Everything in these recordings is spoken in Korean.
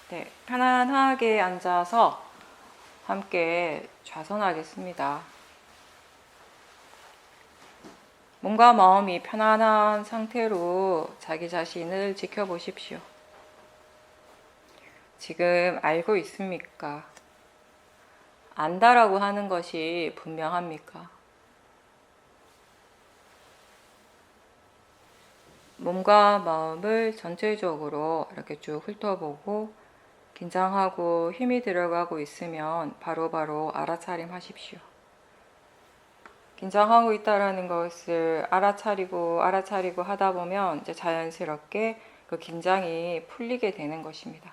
네, 편안하게 앉아서 함께 좌선하겠습니다. 몸과 마음이 편안한 상태로 자기 자신을 지켜보십시오. 지금 알고 있습니까? 안다라고 하는 것이 분명합니까? 몸과 마음을 전체적으로 이렇게 쭉 훑어보고 긴장하고 힘이 들어가고 있으면 바로바로 알아차림하십시오. 긴장하고 있다라는 것을 알아차리고 하다 보면 이제 자연스럽게 그 긴장이 풀리게 되는 것입니다.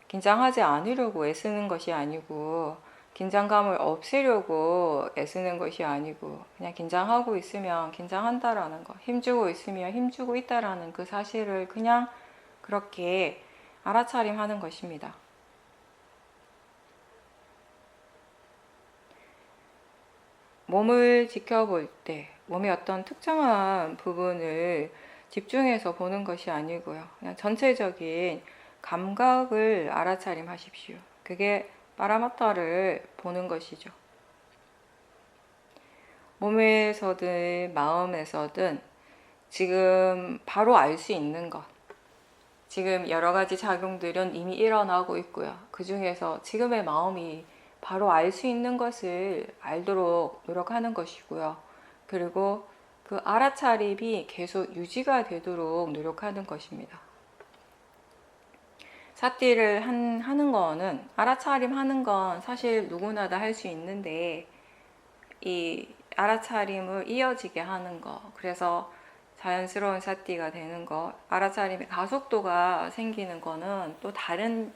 긴장하지 않으려고 애쓰는 것이 아니고 긴장감을 없애려고 애쓰는 것이 아니고 그냥 긴장하고 있으면 긴장한다라는 것, 힘주고 있으면 힘주고 있다라는 그 사실을 그냥 그렇게 알아차림하는 것입니다. 몸을 지켜볼 때 몸의 어떤 특정한 부분을 집중해서 보는 것이 아니고요. 그냥 전체적인 감각을 알아차림하십시오. 그게 파라마타를 보는 것이죠. 몸에서든 마음에서든 지금 바로 알 수 있는 것, 지금 여러 가지 작용들은 이미 일어나고 있고요. 그 중에서 지금의 마음이 바로 알 수 있는 것을 알도록 노력하는 것이고요. 그리고 그 알아차림이 계속 유지가 되도록 노력하는 것입니다. 사띠를 하는 거는, 알아차림 하는 건 사실 누구나 다 할 수 있는데, 이 알아차림을 이어지게 하는 거, 그래서 자연스러운 사띠가 되는 거, 알아차림의 가속도가 생기는 거는 또 다른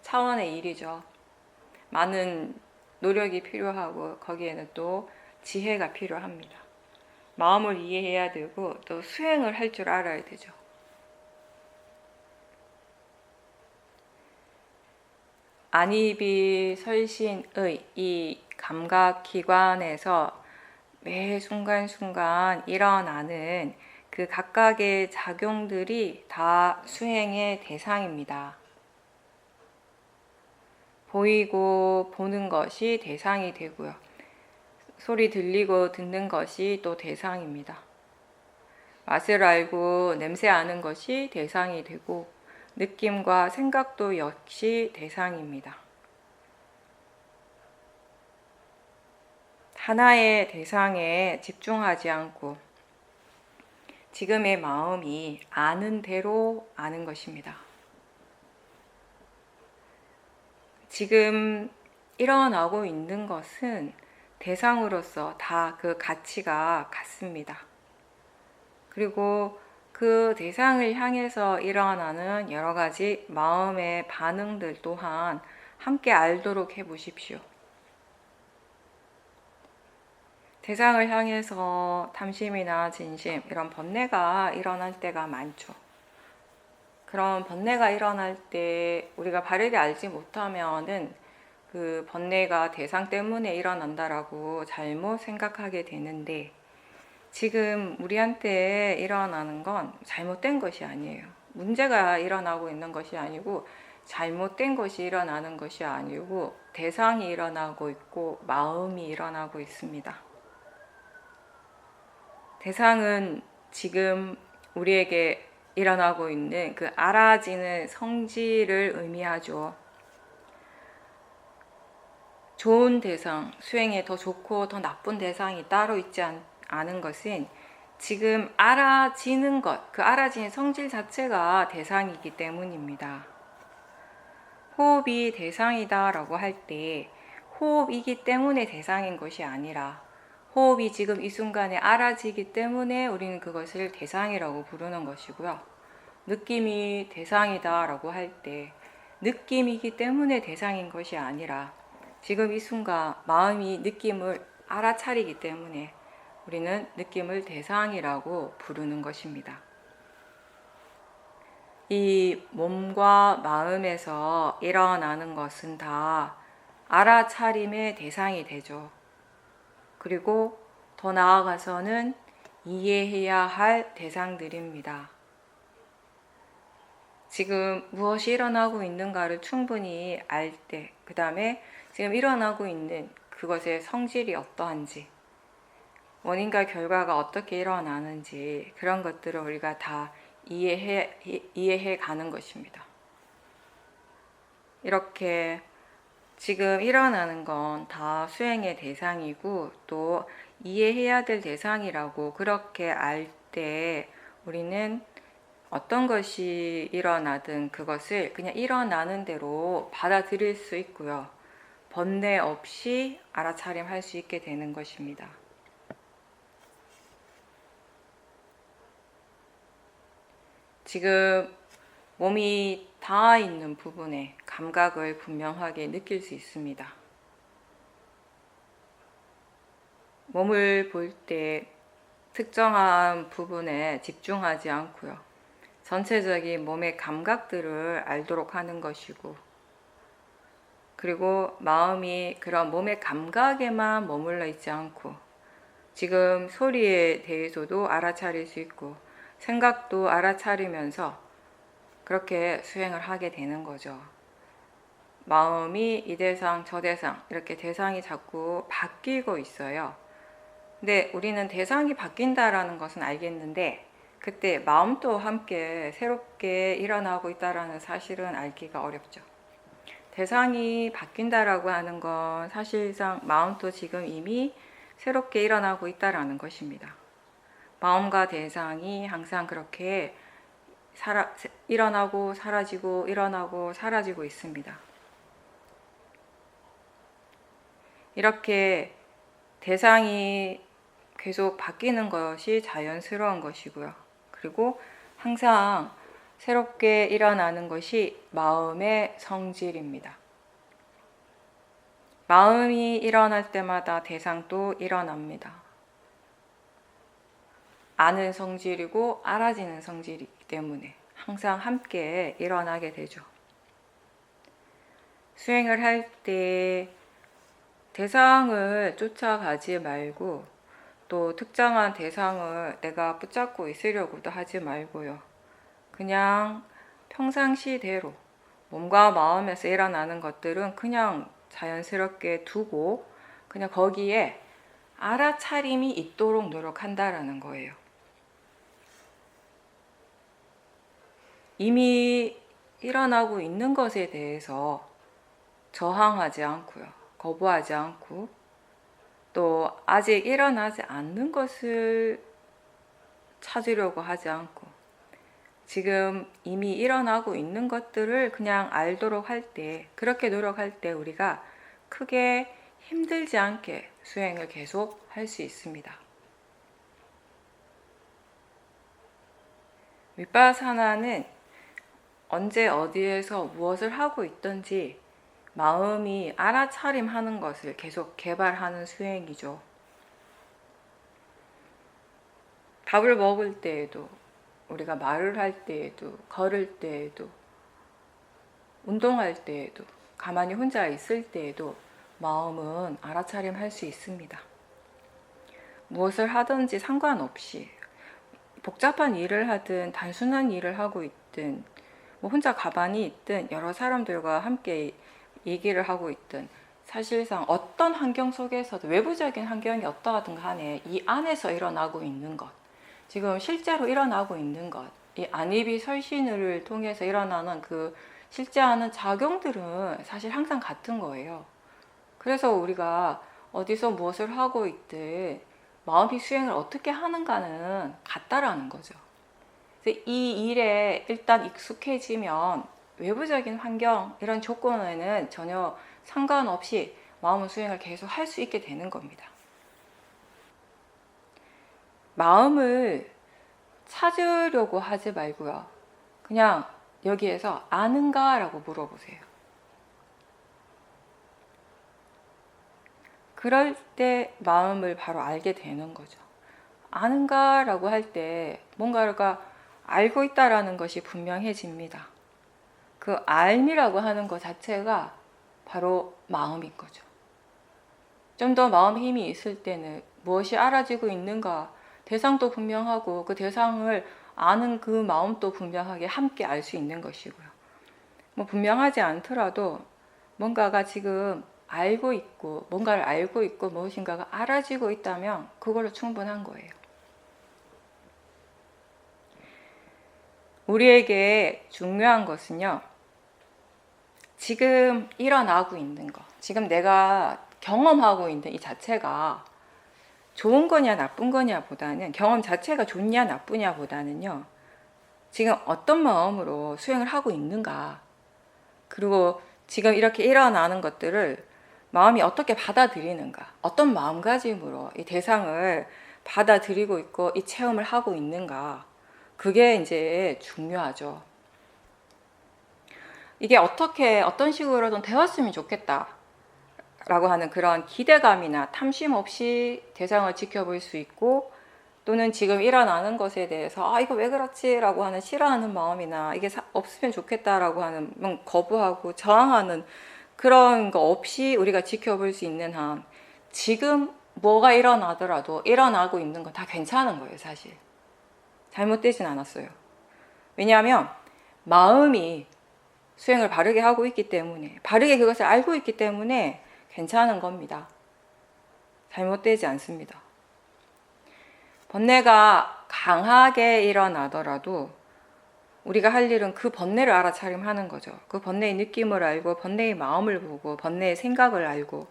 차원의 일이죠. 많은 노력이 필요하고 거기에는 또 지혜가 필요합니다. 마음을 이해해야 되고 또 수행을 할 줄 알아야 되죠. 안입이 설신의 이 감각기관에서 매 순간순간 일어나는 그 각각의 작용들이 다 수행의 대상입니다. 보이고 보는 것이 대상이 되고요. 소리 들리고 듣는 것이 또 대상입니다. 맛을 알고 냄새 아는 것이 대상이 되고 느낌과 생각도 역시 대상입니다. 하나의 대상에 집중하지 않고 지금의 마음이 아는 대로 아는 것입니다. 지금 일어나고 있는 것은 대상으로서 다 그 가치가 같습니다. 그리고 그 대상을 향해서 일어나는 여러 가지 마음의 반응들 또한 함께 알도록 해보십시오. 대상을 향해서 탐심이나 진심, 이런 번뇌가 일어날 때가 많죠. 그런 번뇌가 일어날 때 우리가 바르게 알지 못하면은 그 번뇌가 대상 때문에 일어난다라고 잘못 생각하게 되는데, 지금 우리한테 일어나는 건 잘못된 것이 아니에요. 문제가 일어나고 있는 것이 아니고 잘못된 것이 일어나는 것이 아니고 대상이 일어나고 있고 마음이 일어나고 있습니다. 대상은 지금 우리에게 일어나고 있는 그 알아지는 성질을 의미하죠. 좋은 대상, 수행에 더 좋고 더 나쁜 대상이 따로 있지 않은 것은 지금 알아지는 것, 그 알아지는 성질 자체가 대상이기 때문입니다. 호흡이 대상이다 라고 할 때 호흡이기 때문에 대상인 것이 아니라 호흡이 지금 이 순간에 알아지기 때문에 우리는 그것을 대상이라고 부르는 것이고요. 느낌이 대상이다 라고 할 때 느낌이기 때문에 대상인 것이 아니라 지금 이 순간 마음이 느낌을 알아차리기 때문에 우리는 느낌을 대상이라고 부르는 것입니다. 이 몸과 마음에서 일어나는 것은 다 알아차림의 대상이 되죠. 그리고 더 나아가서는 이해해야 할 대상들입니다. 지금 무엇이 일어나고 있는가를 충분히 알 때, 그 다음에 지금 일어나고 있는 그것의 성질이 어떠한지, 원인과 결과가 어떻게 일어나는지, 그런 것들을 우리가 다 이해해 가는 것입니다. 이렇게 지금 일어나는 건 다 수행의 대상이고 또 이해해야 될 대상이라고 그렇게 알 때 우리는 어떤 것이 일어나든 그것을 그냥 일어나는 대로 받아들일 수 있고요. 번뇌 없이 알아차림할 수 있게 되는 것입니다. 지금 몸이 닿아 있는 부분에 감각을 분명하게 느낄 수 있습니다. 몸을 볼 때 특정한 부분에 집중하지 않고요. 전체적인 몸의 감각들을 알도록 하는 것이고, 그리고 마음이 그런 몸의 감각에만 머물러 있지 않고 지금 소리에 대해서도 알아차릴 수 있고 생각도 알아차리면서 그렇게 수행을 하게 되는 거죠. 마음이 이 대상 저 대상 이렇게 대상이 자꾸 바뀌고 있어요. 근데 우리는 대상이 바뀐다라는 것은 알겠는데 그때 마음도 함께 새롭게 일어나고 있다라는 사실은 알기가 어렵죠. 대상이 바뀐다라고 하는 건 사실상 마음도 지금 이미 새롭게 일어나고 있다라는 것입니다. 마음과 대상이 항상 그렇게 일어나고 사라지고 일어나고 사라지고 있습니다. 이렇게 대상이 계속 바뀌는 것이 자연스러운 것이고요. 그리고 항상 새롭게 일어나는 것이 마음의 성질입니다. 마음이 일어날 때마다 대상도 일어납니다. 아는 성질이고 알아지는 성질이기 때문에 항상 함께 일어나게 되죠. 수행을 할 때 대상을 쫓아가지 말고 또 특정한 대상을 내가 붙잡고 있으려고도 하지 말고요. 그냥 평상시대로 몸과 마음에서 일어나는 것들은 그냥 자연스럽게 두고 그냥 거기에 알아차림이 있도록 노력한다라는 거예요. 이미 일어나고 있는 것에 대해서 저항하지 않고요. 거부하지 않고 또 아직 일어나지 않는 것을 찾으려고 하지 않고 지금 이미 일어나고 있는 것들을 그냥 알도록 할 때, 그렇게 노력할 때 우리가 크게 힘들지 않게 수행을 계속 할 수 있습니다. 위파사나는 언제 어디에서 무엇을 하고 있든지 마음이 알아차림하는 것을 계속 개발하는 수행이죠. 밥을 먹을 때에도, 우리가 말을 할 때에도, 걸을 때에도, 운동할 때에도, 가만히 혼자 있을 때에도 마음은 알아차림할 수 있습니다. 무엇을 하든지 상관없이 복잡한 일을 하든 단순한 일을 하고 있든 뭐 혼자 가만히 있든 여러 사람들과 함께 얘기를 하고 있든 사실상 어떤 환경 속에서도 외부적인 환경이 어떠하든 간에 이 안에서 일어나고 있는 것, 지금 실제로 일어나고 있는 것, 이 안입이 설신을 통해서 일어나는 그 실제 하는 작용들은 사실 항상 같은 거예요. 그래서 우리가 어디서 무엇을 하고 있든 마음이 수행을 어떻게 하는가는 같다라는 거죠. 그래서 이 일에 일단 익숙해지면 외부적인 환경, 이런 조건에는 전혀 상관없이 마음의 수행을 계속 할 수 있게 되는 겁니다. 마음을 찾으려고 하지 말고요. 그냥 여기에서 아는가? 라고 물어보세요. 그럴 때 마음을 바로 알게 되는 거죠. 아는가? 라고 할 때 뭔가가 알고 있다라는 것이 분명해집니다. 그 알미라고 하는 것 자체가 바로 마음인 거죠. 좀 더 마음 힘이 있을 때는 무엇이 알아지고 있는가, 대상도 분명하고 그 대상을 아는 그 마음도 분명하게 함께 알 수 있는 것이고요. 뭐 분명하지 않더라도 뭔가가 지금 알고 있고, 뭔가를 알고 있고, 무엇인가가 알아지고 있다면 그걸로 충분한 거예요. 우리에게 중요한 것은요, 지금 일어나고 있는 거, 지금 내가 경험하고 있는 이 자체가 좋은 거냐 나쁜 거냐 보다는, 경험 자체가 좋냐 나쁘냐 보다는요, 지금 어떤 마음으로 수행을 하고 있는가, 그리고 지금 이렇게 일어나는 것들을 마음이 어떻게 받아들이는가, 어떤 마음가짐으로 이 대상을 받아들이고 있고 이 체험을 하고 있는가, 그게 이제 중요하죠. 이게 어떻게 어떤 식으로든 되었으면 좋겠다 라고 하는 그런 기대감이나 탐심 없이 대상을 지켜볼 수 있고, 또는 지금 일어나는 것에 대해서 이거 왜 그렇지 라고 하는 싫어하는 마음이나 이게 없으면 좋겠다 라고 하는 거부하고 저항하는 그런 거 없이 우리가 지켜볼 수 있는 한, 지금 뭐가 일어나더라도 일어나고 있는 건 다 괜찮은 거예요. 사실 잘못되진 않았어요. 왜냐하면 마음이 수행을 바르게 하고 있기 때문에, 바르게 그것을 알고 있기 때문에 괜찮은 겁니다. 잘못되지 않습니다. 번뇌가 강하게 일어나더라도 우리가 할 일은 그 번뇌를 알아차림하는 거죠. 그 번뇌의 느낌을 알고, 번뇌의 마음을 보고, 번뇌의 생각을 알고,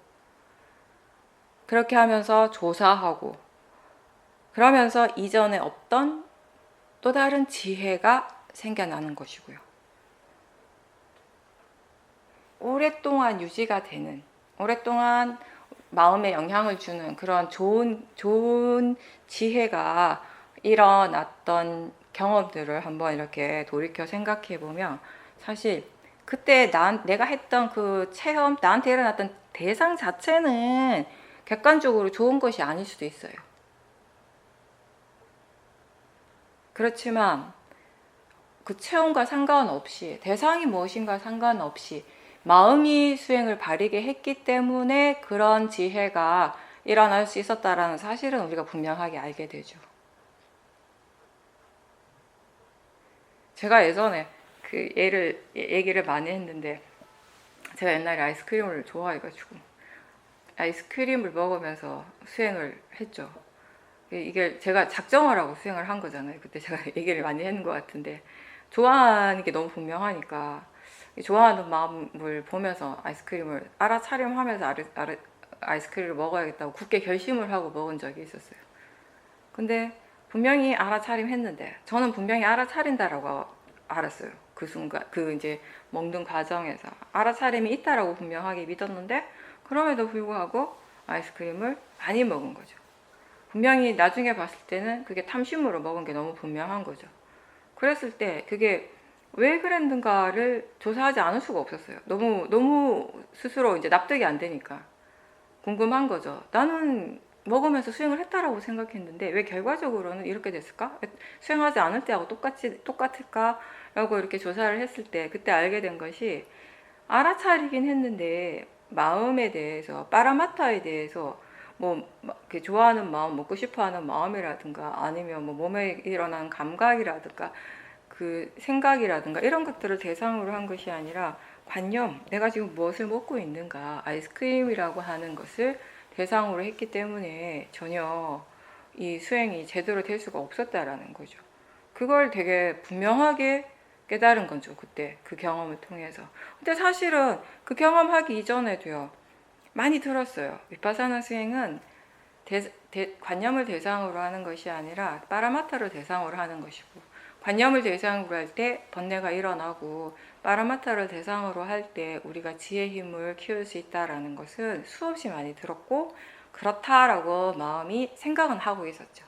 그렇게 하면서 조사하고, 그러면서 이전에 없던 또 다른 지혜가 생겨나는 것이고요. 오랫동안 유지가 되는, 오랫동안 마음에 영향을 주는 그런 좋은 지혜가 일어났던 경험들을 한번 이렇게 돌이켜 생각해 보면, 사실 그때 내가 했던 그 체험, 나한테 일어났던 대상 자체는 객관적으로 좋은 것이 아닐 수도 있어요. 그렇지만 그 체험과 상관없이, 대상이 무엇인가 상관없이 마음이 수행을 바르게 했기 때문에 그런 지혜가 일어날 수 있었다라는 사실은 우리가 분명하게 알게 되죠. 제가 예전에 그 얘기를 많이 했는데, 제가 옛날에 아이스크림을 좋아해가지고 아이스크림을 먹으면서 수행을 했죠. 이게 제가 작정을 하고 수행을 한 거잖아요. 그때 제가 얘기를 많이 했는 것 같은데, 좋아하는 게 너무 분명하니까 좋아하는 마음을 보면서 아이스크림을 알아차림하면서 아이스크림을 먹어야겠다고 굳게 결심을 하고 먹은 적이 있었어요. 근데 분명히 알아차림했는데, 저는 분명히 알아차린다라고 알았어요. 그 순간, 그 이제 먹는 과정에서 알아차림이 있다라고 분명하게 믿었는데, 그럼에도 불구하고 아이스크림을 많이 먹은 거죠. 분명히 나중에 봤을 때는 그게 탐심으로 먹은 게 너무 분명한 거죠. 그랬을 때 그게 왜 그랬는가를 조사하지 않을 수가 없었어요. 너무 스스로 이제 납득이 안 되니까 궁금한 거죠. 나는 먹으면서 수행을 했다라고 생각했는데 왜 결과적으로는 이렇게 됐을까? 수행하지 않을 때하고 똑같을까? 라고 이렇게 조사를 했을 때 그때 알게 된 것이, 알아차리긴 했는데 마음에 대해서, 빠라마타에 대해서 뭐 좋아하는 마음, 먹고 싶어하는 마음이라든가, 아니면 뭐 몸에 일어나는 감각이라든가 그 생각이라든가 이런 것들을 대상으로 한 것이 아니라, 관념, 내가 지금 무엇을 먹고 있는가, 아이스크림이라고 하는 것을 대상으로 했기 때문에 전혀 이 수행이 제대로 될 수가 없었다라는 거죠. 그걸 되게 분명하게 깨달은 거죠. 그때 그 경험을 통해서. 근데 사실은 그 경험하기 이전에도요, 많이 들었어요. 위파사나 수행은 관념을 대상으로 하는 것이 아니라 빠라마타를 대상으로 하는 것이고, 관념을 대상으로 할 때 번뇌가 일어나고, 빠라마타를 대상으로 할 때 우리가 지혜 힘을 키울 수 있다라는 것은 수없이 많이 들었고, 그렇다라고 마음이 생각은 하고 있었죠.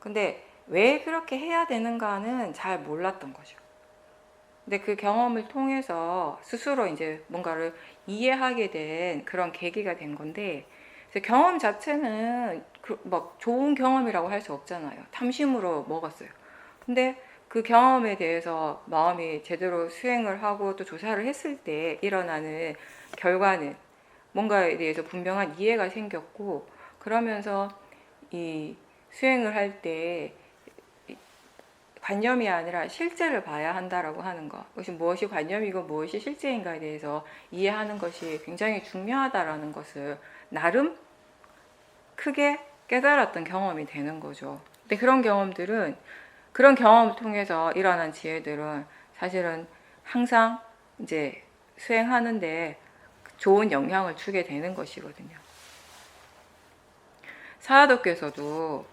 근데 왜 그렇게 해야 되는가는 잘 몰랐던 거죠. 근데 그 경험을 통해서 스스로 이제 뭔가를 이해하게 된 그런 계기가 된 건데, 경험 자체는 막 좋은 경험이라고 할 수 없잖아요. 탐심으로 먹었어요. 근데 그 경험에 대해서 마음이 제대로 수행을 하고 또 조사를 했을 때 일어나는 결과는 뭔가에 대해서 분명한 이해가 생겼고, 그러면서 이 수행을 할 때 관념이 아니라 실제를 봐야 한다라고 하는 것. 그것이 무엇이 관념이고 무엇이 실제인가에 대해서 이해하는 것이 굉장히 중요하다라는 것을 나름 크게 깨달았던 경험이 되는 거죠. 근데 그런 경험들은, 그런 경험을 통해서 일어난 지혜들은 사실은 항상 이제 수행하는데 좋은 영향을 주게 되는 것이거든요. 사화도께서도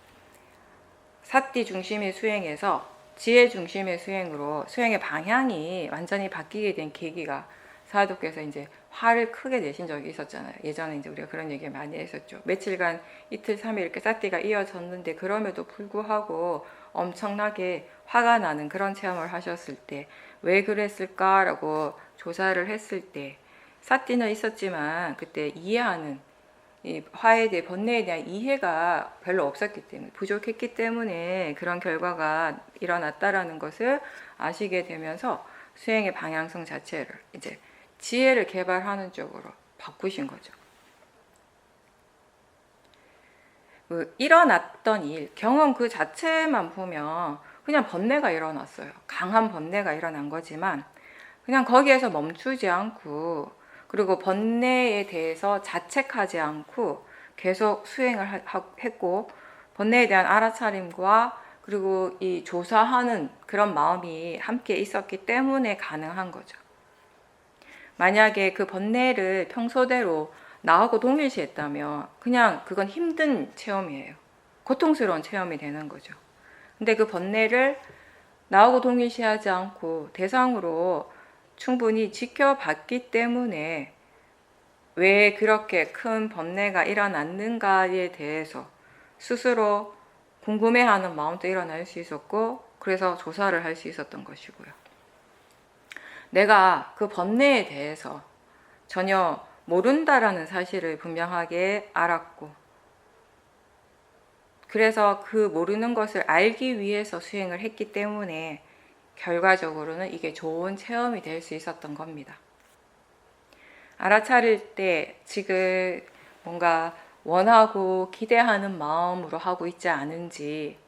사띠 중심의 수행에서 지혜 중심의 수행으로 수행의 방향이 완전히 바뀌게 된 계기가, 사화도께서 이제 화를 크게 내신 적이 있었잖아요. 예전에 이제 우리가 그런 얘기 많이 했었죠. 며칠간 이틀, 3일 이렇게 사띠가 이어졌는데 그럼에도 불구하고 엄청나게 화가 나는 그런 체험을 하셨을 때 왜 그랬을까라고 조사를 했을 때 사띠는 있었지만 그때 이해하는 이 화에 대해, 번뇌에 대한 이해가 별로 없었기 때문에, 부족했기 때문에 그런 결과가 일어났다라는 것을 아시게 되면서 수행의 방향성 자체를 이제 지혜를 개발하는 쪽으로 바꾸신 거죠. 일어났던 일, 경험 그 자체만 보면 그냥 번뇌가 일어났어요. 강한 번뇌가 일어난 거지만 그냥 거기에서 멈추지 않고, 그리고 번뇌에 대해서 자책하지 않고 계속 수행을 했고, 번뇌에 대한 알아차림과 그리고 이 조사하는 그런 마음이 함께 있었기 때문에 가능한 거죠. 만약에 그 번뇌를 평소대로 나하고 동일시했다면 그냥 그건 힘든 체험이에요. 고통스러운 체험이 되는 거죠. 근데 그 번뇌를 나하고 동일시하지 않고 대상으로 충분히 지켜봤기 때문에 왜 그렇게 큰 번뇌가 일어났는가에 대해서 스스로 궁금해하는 마음도 일어날 수 있었고, 그래서 조사를 할 수 있었던 것이고요. 내가 그 번뇌에 대해서 전혀 모른다라는 사실을 분명하게 알았고, 그래서 그 모르는 것을 알기 위해서 수행을 했기 때문에 결과적으로는 이게 좋은 체험이 될 수 있었던 겁니다. 알아차릴 때 지금 뭔가 원하고 기대하는 마음으로 하고 있지 않은지,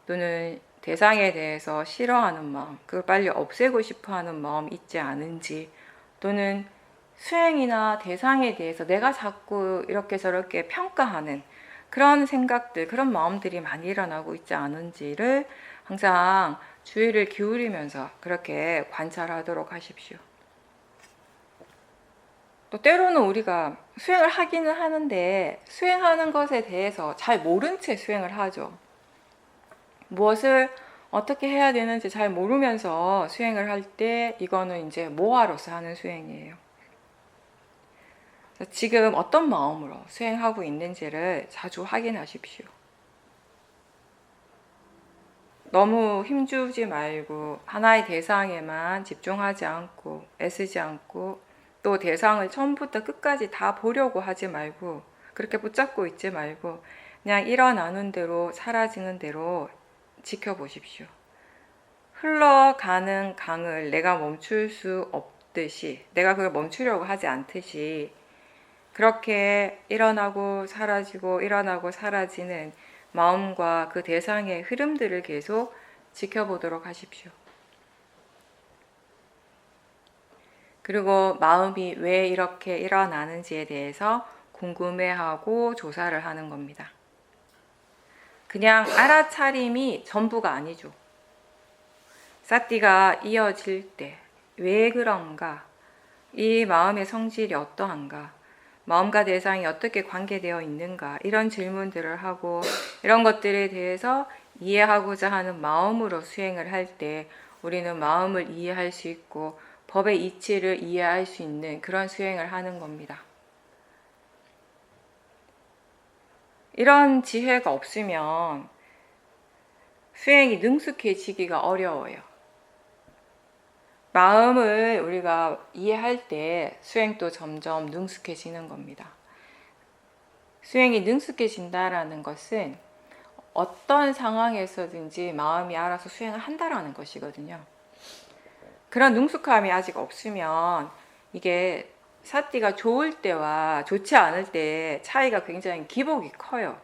또는 대상에 대해서 싫어하는 마음, 그걸 빨리 없애고 싶어 하는 마음이 있지 않은지, 또는 수행이나 대상에 대해서 내가 자꾸 이렇게 저렇게 평가하는 그런 생각들, 그런 마음들이 많이 일어나고 있지 않은지를 항상 주의를 기울이면서 그렇게 관찰하도록 하십시오. 또 때로는 우리가 수행을 하기는 하는데 수행하는 것에 대해서 잘 모른 채 수행을 하죠. 무엇을 어떻게 해야 되는지 잘 모르면서 수행을 할 때 이거는 이제 모화로서 하는 수행이에요. 지금 어떤 마음으로 수행하고 있는지를 자주 확인하십시오. 너무 힘주지 말고 하나의 대상에만 집중하지 않고 애쓰지 않고, 또 대상을 처음부터 끝까지 다 보려고 하지 말고, 그렇게 붙잡고 있지 말고 그냥 일어나는 대로 사라지는 대로 지켜보십시오. 흘러가는 강을 내가 멈출 수 없듯이, 내가 그걸 멈추려고 하지 않듯이, 그렇게 일어나고 사라지고 일어나고 사라지는 마음과 그 대상의 흐름들을 계속 지켜보도록 하십시오. 그리고 마음이 왜 이렇게 일어나는지에 대해서 궁금해하고 조사를 하는 겁니다. 그냥 알아차림이 전부가 아니죠. 사띠가 이어질 때 왜 그런가? 이 마음의 성질이 어떠한가? 마음과 대상이 어떻게 관계되어 있는가? 이런 질문들을 하고, 이런 것들에 대해서 이해하고자 하는 마음으로 수행을 할 때 우리는 마음을 이해할 수 있고 법의 이치를 이해할 수 있는 그런 수행을 하는 겁니다. 이런 지혜가 없으면 수행이 능숙해지기가 어려워요. 마음을 우리가 이해할 때 수행도 점점 능숙해지는 겁니다. 수행이 능숙해진다라는 것은 어떤 상황에서든지 마음이 알아서 수행을 한다라는 것이거든요. 그런 능숙함이 아직 없으면 이게 사띠가 좋을 때와 좋지 않을 때 차이가 굉장히 기복이 커요.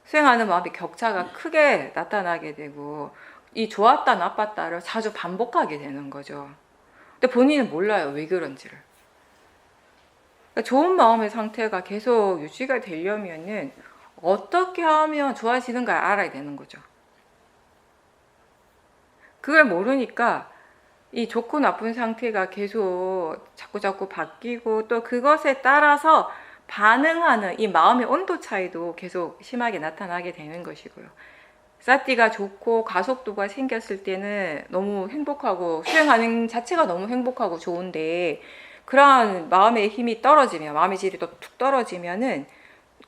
수행하는 마음이 격차가 크게 나타나게 되고, 이 좋았다 나빴다를 자주 반복하게 되는 거죠. 근데 본인은 몰라요, 왜 그런지를. 그러니까 좋은 마음의 상태가 계속 유지가 되려면은 어떻게 하면 좋아지는가를 알아야 되는 거죠. 그걸 모르니까 이 좋고 나쁜 상태가 계속 자꾸 바뀌고, 또 그것에 따라서 반응하는 이 마음의 온도 차이도 계속 심하게 나타나게 되는 것이고요. 사띠가 좋고 가속도가 생겼을 때는 너무 행복하고 수행하는 자체가 너무 행복하고 좋은데, 그러한 마음의 힘이 떨어지면, 마음의 질이 또 툭 떨어지면은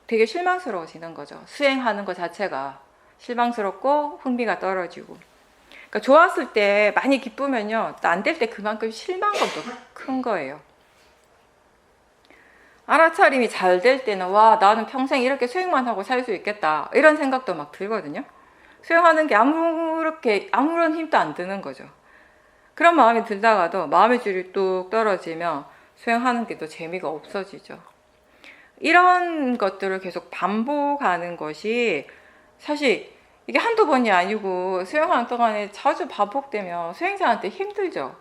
되게 실망스러워지는 거죠. 수행하는 것 자체가 실망스럽고 흥미가 떨어지고. 그러니까 좋았을 때 많이 기쁘면요, 또 안 될 때 그만큼 실망감도 큰 거예요. 알아차림이 잘 될 때는 와, 나는 평생 이렇게 수행만 하고 살 수 있겠다, 이런 생각도 막 들거든요. 수행하는 게 아무런 힘도 안 드는 거죠. 그런 마음이 들다가도 마음의 질이 뚝 떨어지면 수행하는 게 또 재미가 없어지죠. 이런 것들을 계속 반복하는 것이, 사실 이게 한두 번이 아니고 수행하는 동안에 자주 반복되면 수행자한테 힘들죠.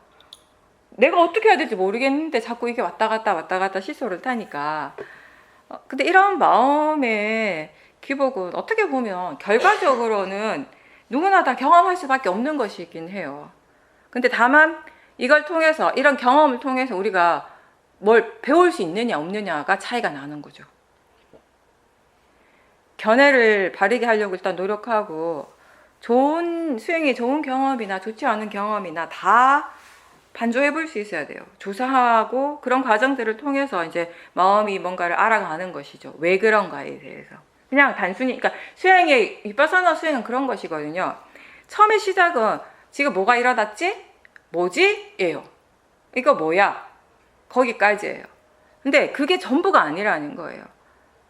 내가 어떻게 해야 될지 모르겠는데 자꾸 이게 왔다 갔다 시소를 타니까. 근데 이런 마음의 기복은 어떻게 보면 결과적으로는 누구나 다 경험할 수밖에 없는 것이긴 해요. 근데 다만 이걸 통해서, 이런 경험을 통해서 우리가 뭘 배울 수 있느냐 없느냐가 차이가 나는 거죠. 견해를 바르게 하려고 일단 노력하고, 좋은 수행이 좋은 경험이나 좋지 않은 경험이나 다 반조해 볼 수 있어야 돼요. 조사하고 그런 과정들을 통해서 이제 마음이 뭔가를 알아가는 것이죠. 왜 그런가에 대해서. 그냥 단순히, 그러니까 수행의, 비파사나 수행은 그런 것이거든요. 처음에 시작은 지금 뭐가 일어났지? 뭐지? 예요. 이거 뭐야? 거기까지예요. 근데 그게 전부가 아니라는 거예요.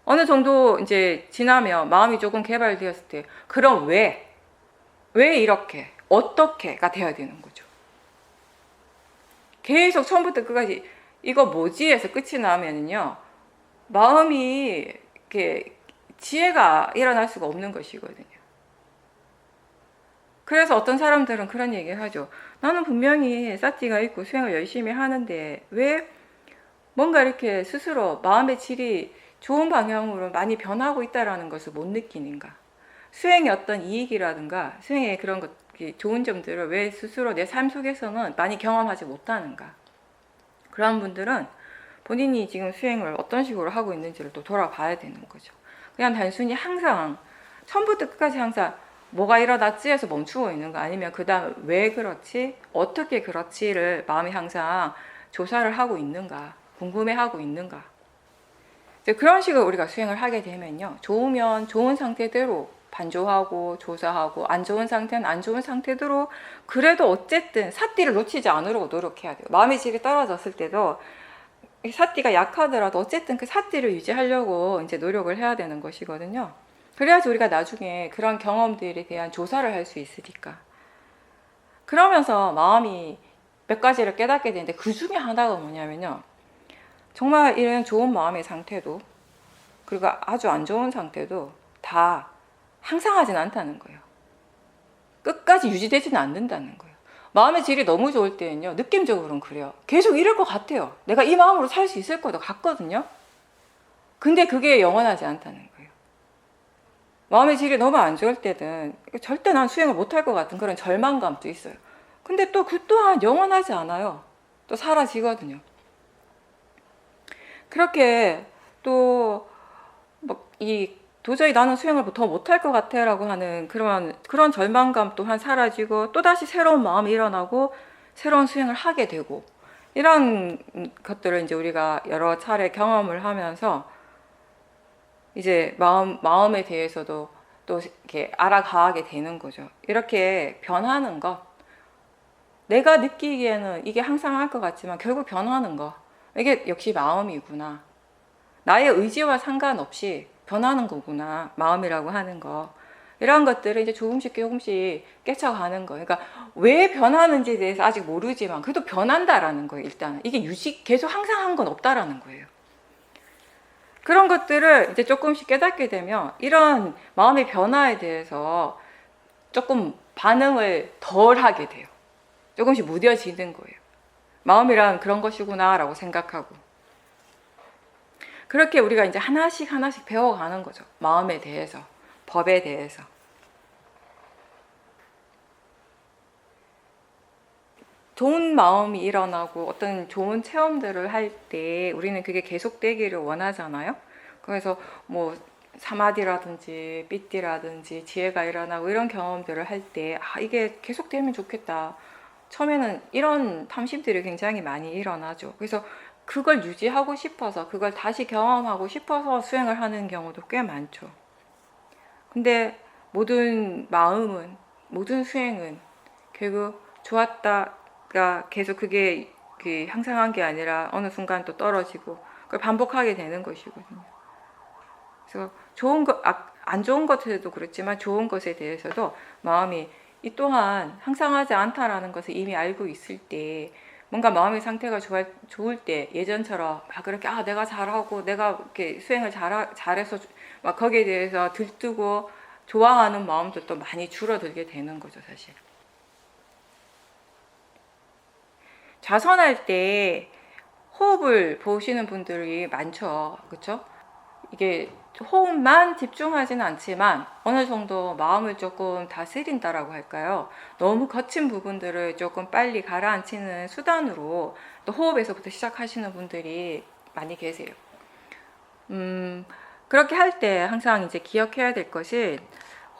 어느 정도 이제 지나면 마음이 조금 개발되었을 때, 그럼 왜 이렇게, 어떻게가 되어야 되는 거죠. 계속 처음부터 끝까지 이거 뭐지 해서 끝이 나면은요, 마음이 이렇게 지혜가 일어날 수가 없는 것이거든요. 그래서 어떤 사람들은 그런 얘기 하죠. 나는 분명히 사티가 있고 수행을 열심히 하는데 왜 뭔가 이렇게 스스로 마음의 질이 좋은 방향으로 많이 변하고 있다는 것을 못 느끼는가. 수행의 어떤 이익이라든가 수행의 그런 것, 좋은 점들을 왜 스스로 내 삶 속에서는 많이 경험하지 못하는가. 그런 분들은 본인이 지금 수행을 어떤 식으로 하고 있는지를 또 돌아봐야 되는 거죠. 그냥 단순히 항상 처음부터 끝까지 항상 뭐가 일어났지 해서 멈추고 있는 거, 아니면 그 다음 왜 그렇지, 어떻게 그렇지를 마음이 항상 조사를 하고 있는가, 궁금해하고 있는가. 이제 그런 식으로 우리가 수행을 하게 되면요, 좋으면 좋은 상태대로 반조하고 조사하고, 안 좋은 상태는 안 좋은 상태대로, 그래도 어쨌든 사띠를 놓치지 않으려고 노력해야 돼요. 마음의 질이 떨어졌을 때도 사띠가 약하더라도 어쨌든 그 사띠를 유지하려고 이제 노력을 해야 되는 것이거든요. 그래야지 우리가 나중에 그런 경험들에 대한 조사를 할 수 있으니까. 그러면서 마음이 몇 가지를 깨닫게 되는데, 그 중에 하나가 뭐냐면요, 정말 이런 좋은 마음의 상태도, 그리고 아주 안 좋은 상태도 다 항상 하진 않다는 거예요. 끝까지 유지되지는 않는다는 거예요. 마음의 질이 너무 좋을 때는요, 느낌적으로는 그래요. 계속 이럴 것 같아요. 내가 이 마음으로 살 수 있을 것 같거든요. 근데 그게 영원하지 않다는 거예요. 마음의 질이 너무 안 좋을 때는 절대 난 수행을 못할 것 같은 그런 절망감도 있어요. 근데 또 그 또한 영원하지 않아요. 또 사라지거든요. 그렇게 또 도저히 나는 수행을 더 못할 것 같아 라고 하는 그런 절망감 또한 사라지고, 또다시 새로운 마음이 일어나고 새로운 수행을 하게 되고, 이런 것들을 이제 우리가 여러 차례 경험을 하면서 이제 마음에 대해서도 또 이렇게 알아가게 되는 거죠. 이렇게 변하는 것, 내가 느끼기에는 이게 항상 할 것 같지만 결국 변하는 거, 이게 역시 마음이구나. 나의 의지와 상관없이 변하는 거구나, 마음이라고 하는 거. 이런 것들을 이제 조금씩 깨쳐가는 거예요. 그러니까 왜 변하는지에 대해서 아직 모르지만 그래도 변한다라는 거예요. 일단 이게 계속 항상 한 건 없다라는 거예요. 그런 것들을 이제 조금씩 깨닫게 되면 이런 마음의 변화에 대해서 조금 반응을 덜 하게 돼요. 조금씩 무뎌지는 거예요. 마음이란 그런 것이구나 라고 생각하고. 그렇게 우리가 이제 하나씩 하나씩 배워가는 거죠. 마음에 대해서, 법에 대해서. 좋은 마음이 일어나고 어떤 좋은 체험들을 할 때 우리는 그게 계속되기를 원하잖아요. 그래서 뭐 사마디라든지 삐띠라든지 지혜가 일어나고 이런 경험들을 할 때 이게 계속되면 좋겠다. 처음에는 이런 탐심들이 굉장히 많이 일어나죠. 그래서 그걸 유지하고 싶어서 그걸 다시 경험하고 싶어서 수행을 하는 경우도 꽤 많죠. 근데 모든 마음은, 모든 수행은 결국 좋았다가 계속 그게 향상한 게 아니라 어느 순간 또 떨어지고 그걸 반복하게 되는 것이거든요. 그래서 좋은 것, 안 좋은 것에도 그렇지만 좋은 것에 대해서도 마음이 이 또한 향상하지 않다라는 것을 이미 알고 있을 때, 뭔가 마음의 상태가 좋을 때 예전처럼 막 그렇게 내가 잘하고 내가 이렇게 수행을 잘해서 막 거기에 대해서 들뜨고 좋아하는 마음도 또 많이 줄어들게 되는 거죠, 사실. 좌선할 때 호흡을 보시는 분들이 많죠, 그렇죠? 이게 호흡만 집중하지는 않지만 어느 정도 마음을 조금 다스린다라고 할까요? 너무 거친 부분들을 조금 빨리 가라앉히는 수단으로 또 호흡에서부터 시작하시는 분들이 많이 계세요. 그렇게 할 때 항상 이제 기억해야 될 것이,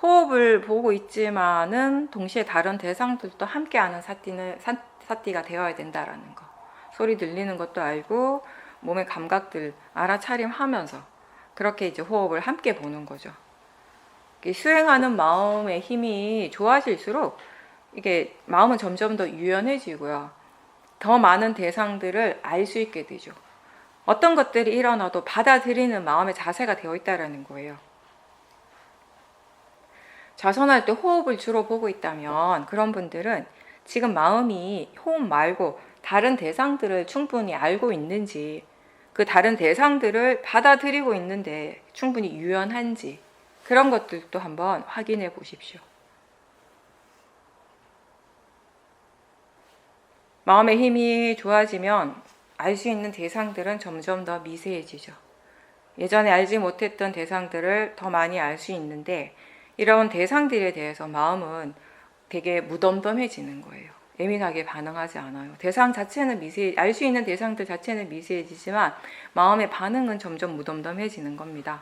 호흡을 보고 있지만은 동시에 다른 대상들도 함께하는 사띠가 되어야 된다라는 거. 소리 들리는 것도 알고 몸의 감각들 알아차림하면서 그렇게 이제 호흡을 함께 보는 거죠. 수행하는 마음의 힘이 좋아질수록 이게 마음은 점점 더 유연해지고요. 더 많은 대상들을 알 수 있게 되죠. 어떤 것들이 일어나도 받아들이는 마음의 자세가 되어 있다는 거예요. 좌선할 때 호흡을 주로 보고 있다면 그런 분들은 지금 마음이 호흡 말고 다른 대상들을 충분히 알고 있는지, 그 다른 대상들을 받아들이고 있는데 충분히 유연한지, 그런 것들도 한번 확인해 보십시오. 마음의 힘이 좋아지면 알 수 있는 대상들은 점점 더 미세해지죠. 예전에 알지 못했던 대상들을 더 많이 알 수 있는데, 이런 대상들에 대해서 마음은 되게 무덤덤해지는 거예요. 예민하게 반응하지 않아요. 대상 자체는 알 수 있는 대상들 자체는 미세해지지만 마음의 반응은 점점 무덤덤해지는 겁니다.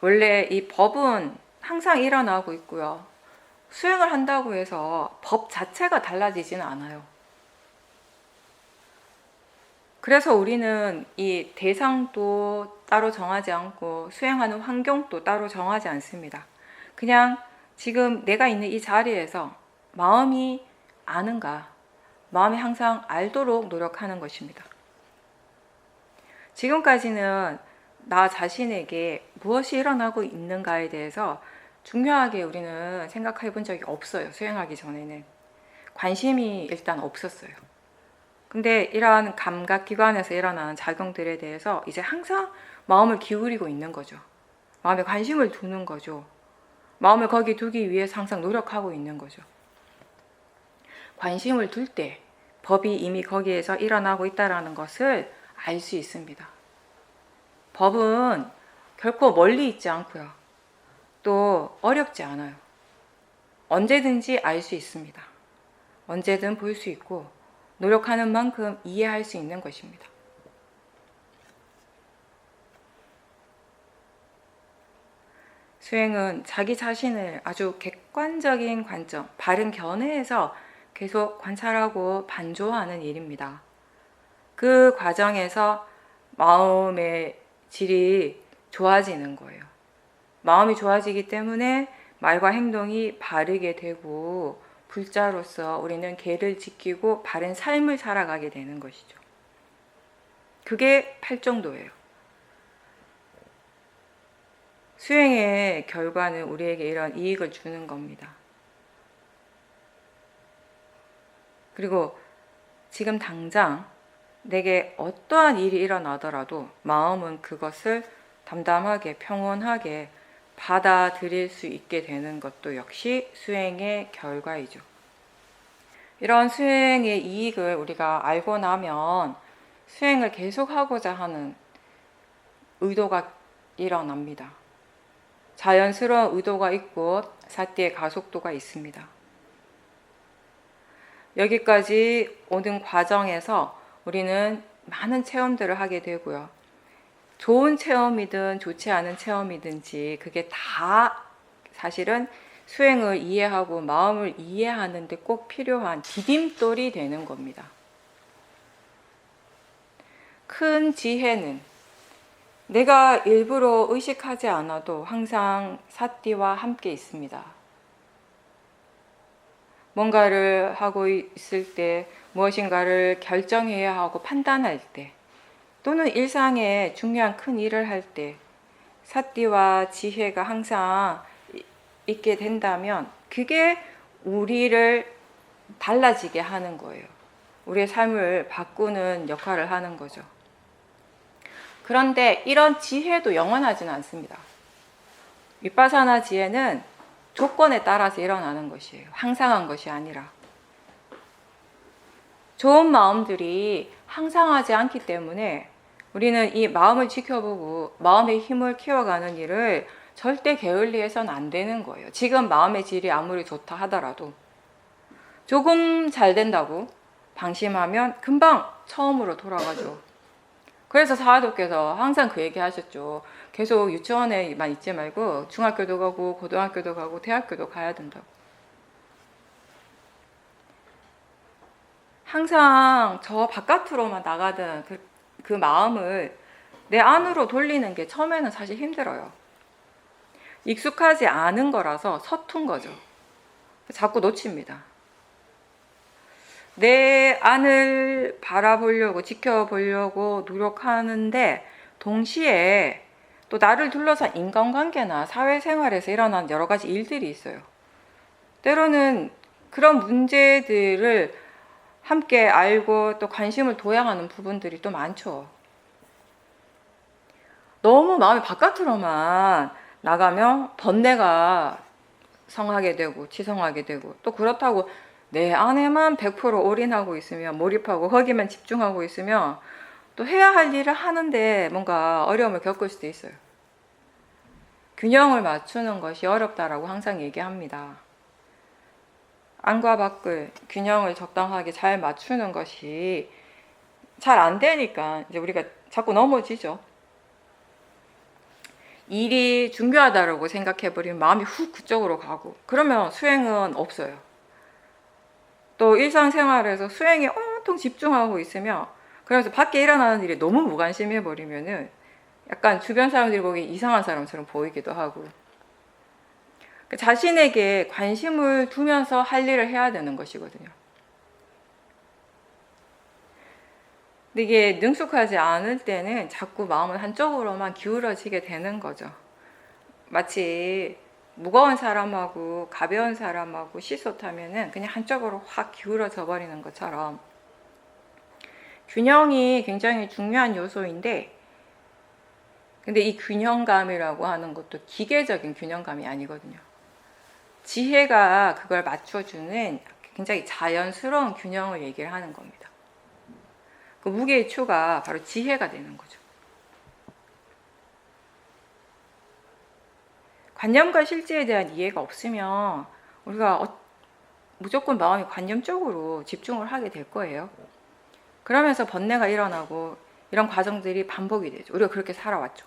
원래 이 법은 항상 일어나고 있고요. 수행을 한다고 해서 법 자체가 달라지지는 않아요. 그래서 우리는 이 대상도 따로 정하지 않고 수행하는 환경도 따로 정하지 않습니다. 그냥 지금 내가 있는 이 자리에서 마음이 아는가, 마음이 항상 알도록 노력하는 것입니다. 지금까지는 나 자신에게 무엇이 일어나고 있는가에 대해서 중요하게 우리는 생각해 본 적이 없어요. 수행하기 전에는. 관심이 일단 없었어요. 근데 이러한 감각기관에서 일어나는 작용들에 대해서 이제 항상 마음을 기울이고 있는 거죠. 마음에 관심을 두는 거죠. 마음을 거기 두기 위해서 항상 노력하고 있는 거죠. 관심을 둘 때 법이 이미 거기에서 일어나고 있다는 것을 알 수 있습니다. 법은 결코 멀리 있지 않고요. 또 어렵지 않아요. 언제든지 알 수 있습니다. 언제든 볼 수 있고 노력하는 만큼 이해할 수 있는 것입니다. 수행은 자기 자신을 아주 객관적인 관점, 바른 견해에서 계속 관찰하고 반조하는 일입니다. 그 과정에서 마음의 질이 좋아지는 거예요. 마음이 좋아지기 때문에 말과 행동이 바르게 되고 불자로서 우리는 계를 지키고 바른 삶을 살아가게 되는 것이죠. 그게 팔정도예요. 수행의 결과는 우리에게 이런 이익을 주는 겁니다. 그리고 지금 당장 내게 어떠한 일이 일어나더라도 마음은 그것을 담담하게 평온하게 받아들일 수 있게 되는 것도 역시 수행의 결과이죠. 이런 수행의 이익을 우리가 알고 나면 수행을 계속하고자 하는 의도가 일어납니다. 자연스러운 의도가 있고 사띠의 가속도가 있습니다. 여기까지 오는 과정에서 우리는 많은 체험들을 하게 되고요. 좋은 체험이든 좋지 않은 체험이든지 그게 다 사실은 수행을 이해하고 마음을 이해하는 데 꼭 필요한 디딤돌이 되는 겁니다. 큰 지혜는 내가 일부러 의식하지 않아도 항상 사띠와 함께 있습니다. 뭔가를 하고 있을 때, 무엇인가를 결정해야 하고 판단할 때, 또는 일상에 중요한 큰 일을 할 때 사띠와 지혜가 항상 있게 된다면 그게 우리를 달라지게 하는 거예요. 우리의 삶을 바꾸는 역할을 하는 거죠. 그런데 이런 지혜도 영원하지는 않습니다. 윗바사나 지혜는 조건에 따라서 일어나는 것이에요. 항상한 것이 아니라. 좋은 마음들이 항상하지 않기 때문에 우리는 이 마음을 지켜보고 마음의 힘을 키워가는 일을 절대 게을리해서는 안 되는 거예요. 지금 마음의 질이 아무리 좋다 하더라도 조금 잘 된다고 방심하면 금방 처음으로 돌아가죠. 그래서 사화도께서 항상 그 얘기 하셨죠. 계속 유치원에만 있지 말고 중학교도 가고 고등학교도 가고 대학교도 가야 된다고. 항상 저 바깥으로만 나가던 그 마음을 내 안으로 돌리는 게 처음에는 사실 힘들어요. 익숙하지 않은 거라서 서툰 거죠. 자꾸 놓칩니다. 내 안을 바라보려고 지켜보려고 노력하는데 동시에 또 나를 둘러싼 인간관계나 사회생활에서 일어난 여러 가지 일들이 있어요. 때로는 그런 문제들을 함께 알고 또 관심을 둬야 하는 부분들이 또 많죠. 너무 마음이 바깥으로만 나가면 번뇌가 성하게 되고 치성하게 되고, 또 그렇다고 내 안에만 100% 올인하고 있으면, 몰입하고 거기만 집중하고 있으면 또 해야 할 일을 하는데 뭔가 어려움을 겪을 수도 있어요. 균형을 맞추는 것이 어렵다라고 항상 얘기합니다. 안과 밖을 균형을 적당하게 잘 맞추는 것이 잘 안 되니까 이제 우리가 자꾸 넘어지죠. 일이 중요하다고 생각해버리면 마음이 훅 그쪽으로 가고, 그러면 수행은 없어요. 또 일상생활에서 수행에 온통 집중하고 있으면, 그래서 밖에 일어나는 일이 너무 무관심해버리면은 약간 주변 사람들이 보기 이상한 사람처럼 보이기도 하고, 자신에게 관심을 두면서 할 일을 해야 되는 것이거든요. 근데 이게 능숙하지 않을 때는 자꾸 마음을 한쪽으로만 기울어지게 되는 거죠. 마치 무거운 사람하고 가벼운 사람하고 시소 타면은 그냥 한쪽으로 확 기울어져 버리는 것처럼, 균형이 굉장히 중요한 요소인데, 근데 이 균형감이라고 하는 것도 기계적인 균형감이 아니거든요. 지혜가 그걸 맞춰주는 굉장히 자연스러운 균형을 얘기를 하는 겁니다. 그 무게의 추가 바로 지혜가 되는 거죠. 관념과 실제에 대한 이해가 없으면 우리가 무조건 마음이 관념 쪽으로 집중을 하게 될 거예요. 그러면서 번뇌가 일어나고 이런 과정들이 반복이 되죠. 우리가 그렇게 살아왔죠.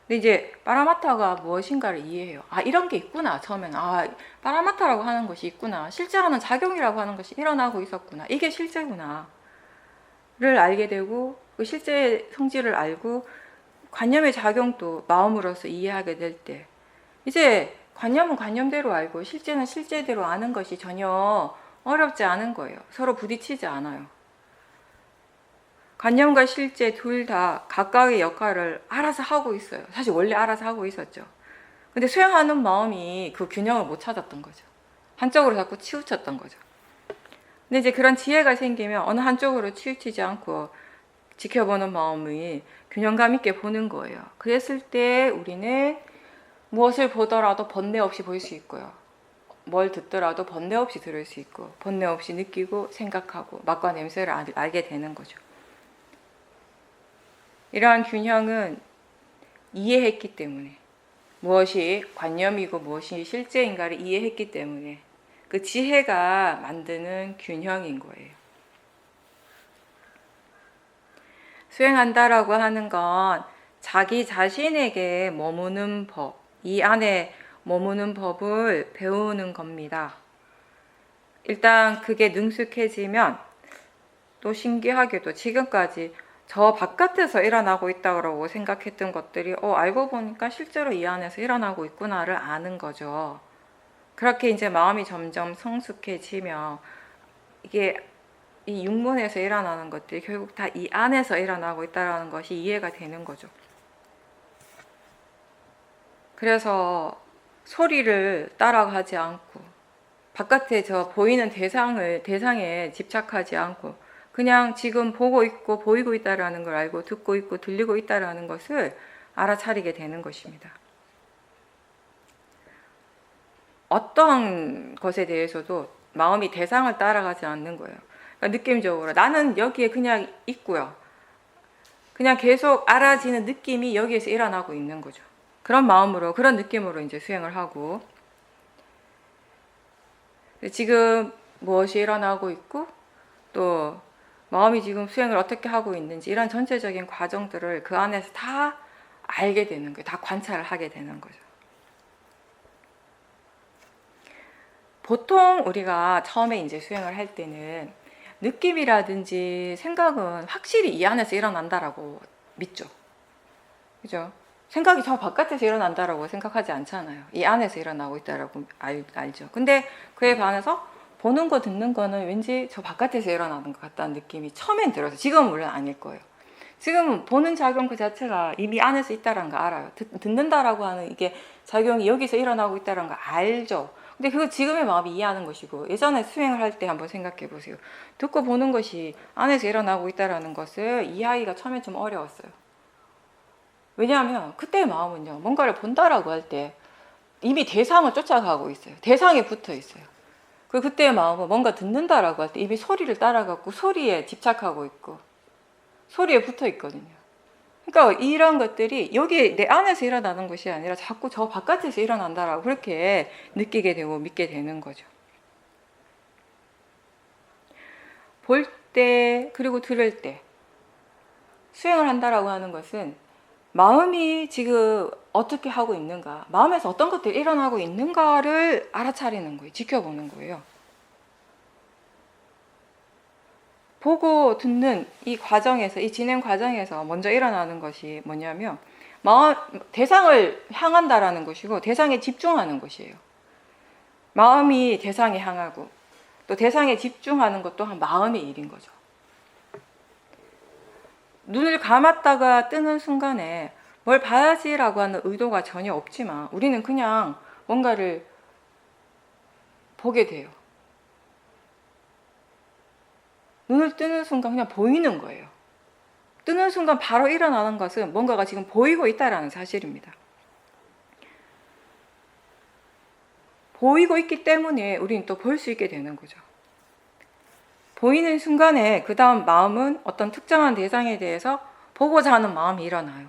근데 이제 파라마타가 무엇인가를 이해해요. 아, 이런 게 있구나. 처음에는 파라마타라고 하는 것이 있구나. 실제하는 작용이라고 하는 것이 일어나고 있었구나. 이게 실제구나 를 알게 되고, 그 실제의 성질을 알고 관념의 작용도 마음으로서 이해하게 될 때, 이제 관념은 관념대로 알고 실제는 실제대로 아는 것이 전혀 어렵지 않은 거예요. 서로 부딪히지 않아요. 관념과 실제 둘 다 각각의 역할을 알아서 하고 있어요. 사실 원래 알아서 하고 있었죠. 근데 수행하는 마음이 그 균형을 못 찾았던 거죠. 한쪽으로 자꾸 치우쳤던 거죠. 근데 이제 그런 지혜가 생기면 어느 한쪽으로 치우치지 않고 지켜보는 마음이 균형감 있게 보는 거예요. 그랬을 때 우리는 무엇을 보더라도 번뇌 없이 볼 수 있고요. 뭘 듣더라도 번뇌 없이 들을 수 있고 번뇌 없이 느끼고 생각하고 맛과 냄새를 알게 되는 거죠. 이러한 균형은 이해했기 때문에, 무엇이 관념이고 무엇이 실제인가를 이해했기 때문에 그 지혜가 만드는 균형인 거예요. 수행한다라고 하는 건 자기 자신에게 머무는 법, 이 안에 머무는 법을 배우는 겁니다. 일단 그게 능숙해지면 또 신기하게도 지금까지 저 바깥에서 일어나고 있다고 생각했던 것들이 알고 보니까 실제로 이 안에서 일어나고 있구나를 아는 거죠. 그렇게 이제 마음이 점점 성숙해지며 이게 이 육문에서 일어나는 것들이 결국 다 이 안에서 일어나고 있다는 것이 이해가 되는 거죠. 그래서 소리를 따라가지 않고 바깥에 저 보이는 대상에 집착하지 않고 그냥 지금 보고 있고 보이고 있다라는 걸 알고 듣고 있고 들리고 있다라는 것을 알아차리게 되는 것입니다. 어떠한 것에 대해서도 마음이 대상을 따라가지 않는 거예요. 그러니까 느낌적으로 나는 여기에 그냥 있고요. 그냥 계속 알아지는 느낌이 여기에서 일어나고 있는 거죠. 그런 마음으로, 그런 느낌으로 이제 수행을 하고, 지금 무엇이 일어나고 있고 또 마음이 지금 수행을 어떻게 하고 있는지 이런 전체적인 과정들을 그 안에서 다 알게 되는 거예요. 다 관찰을 하게 되는 거죠. 보통 우리가 처음에 이제 수행을 할 때는 느낌이라든지 생각은 확실히 이 안에서 일어난다라고 믿죠. 그죠? 생각이 저 바깥에서 일어난다라고 생각하지 않잖아요. 이 안에서 일어나고 있다라고 알죠. 근데 그에 반해서 보는 거 듣는 거는 왠지 저 바깥에서 일어나는 것 같다는 느낌이 처음엔 들어서, 지금은 물론 아닐 거예요. 지금 보는 작용 그 자체가 이미 안에서 있다는 거 알아요. 듣는다라고 하는 이게 작용이 여기서 일어나고 있다는 거 알죠. 근데 그거 지금의 마음이 이해하는 것이고, 예전에 수행을 할 때 한번 생각해 보세요. 듣고 보는 것이 안에서 일어나고 있다는 것을 이해하기가 처음엔 좀 어려웠어요. 왜냐하면 그때의 마음은요, 뭔가를 본다라고 할 때 이미 대상을 쫓아가고 있어요. 대상에 붙어 있어요. 그때의 마음은 뭔가 듣는다라고 할 때 이미 소리를 따라가고 소리에 집착하고 있고 소리에 붙어 있거든요. 그러니까 이런 것들이 여기 내 안에서 일어나는 것이 아니라 자꾸 저 바깥에서 일어난다라고 그렇게 느끼게 되고 믿게 되는 거죠. 볼 때 그리고 들을 때 수행을 한다라고 하는 것은 마음이 지금 어떻게 하고 있는가, 마음에서 어떤 것들이 일어나고 있는가를 알아차리는 거예요. 지켜보는 거예요. 보고 듣는 이 과정에서, 이 진행 과정에서 먼저 일어나는 것이 뭐냐면 대상을 향한다라는 것이고 대상에 집중하는 것이에요. 마음이 대상에 향하고 또 대상에 집중하는 것 또한 마음의 일인 거죠. 눈을 감았다가 뜨는 순간에 뭘 봐야지라고 하는 의도가 전혀 없지만 우리는 그냥 뭔가를 보게 돼요. 눈을 뜨는 순간 그냥 보이는 거예요. 뜨는 순간 바로 일어나는 것은 뭔가가 지금 보이고 있다는 사실입니다. 보이고 있기 때문에 우리는 또 볼 수 있게 되는 거죠. 보이는 순간에 그 다음 마음은 어떤 특정한 대상에 대해서 보고자 하는 마음이 일어나요.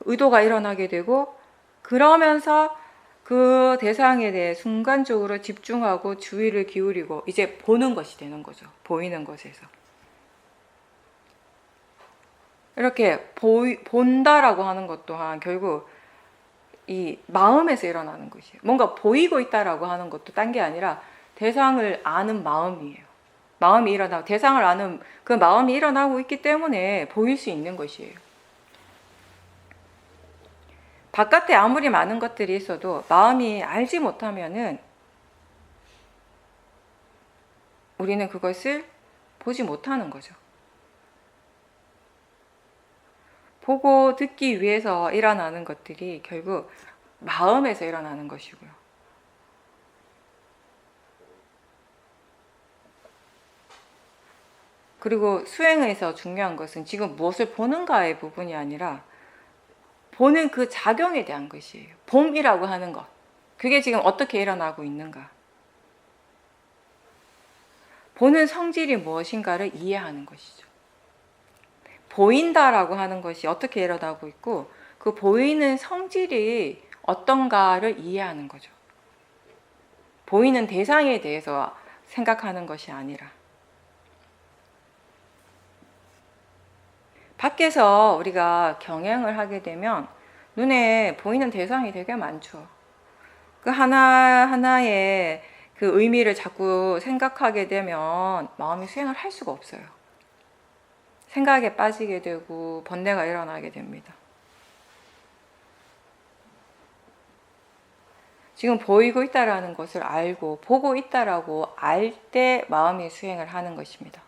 의도가 일어나게 되고 그러면서 그 대상에 대해 순간적으로 집중하고 주의를 기울이고 이제 보는 것이 되는 거죠. 보이는 것에서. 이렇게 본다라고 하는 것 또한 결국 이 마음에서 일어나는 것이에요. 뭔가 보이고 있다라고 하는 것도 딴 게 아니라 대상을 아는 마음이에요. 마음이 일어나고 대상을 아는 그 마음이 일어나고 있기 때문에 보일 수 있는 것이에요. 바깥에 아무리 많은 것들이 있어도 마음이 알지 못하면은 우리는 그것을 보지 못하는 거죠. 보고 듣기 위해서 일어나는 것들이 결국 마음에서 일어나는 것이고요. 그리고 수행에서 중요한 것은 지금 무엇을 보는가의 부분이 아니라 보는 그 작용에 대한 것이에요. 봄이라고 하는 것. 그게 지금 어떻게 일어나고 있는가. 보는 성질이 무엇인가를 이해하는 것이죠. 보인다라고 하는 것이 어떻게 일어나고 있고 그 보이는 성질이 어떤가를 이해하는 거죠. 보이는 대상에 대해서 생각하는 것이 아니라. 밖에서 우리가 경영을 하게 되면 눈에 보이는 대상이 되게 많죠. 그 하나하나의 그 의미를 자꾸 생각하게 되면 마음이 수행을 할 수가 없어요. 생각에 빠지게 되고 번뇌가 일어나게 됩니다. 지금 보이고 있다라는 것을 알고 보고 있다라고 알 때 마음이 수행을 하는 것입니다.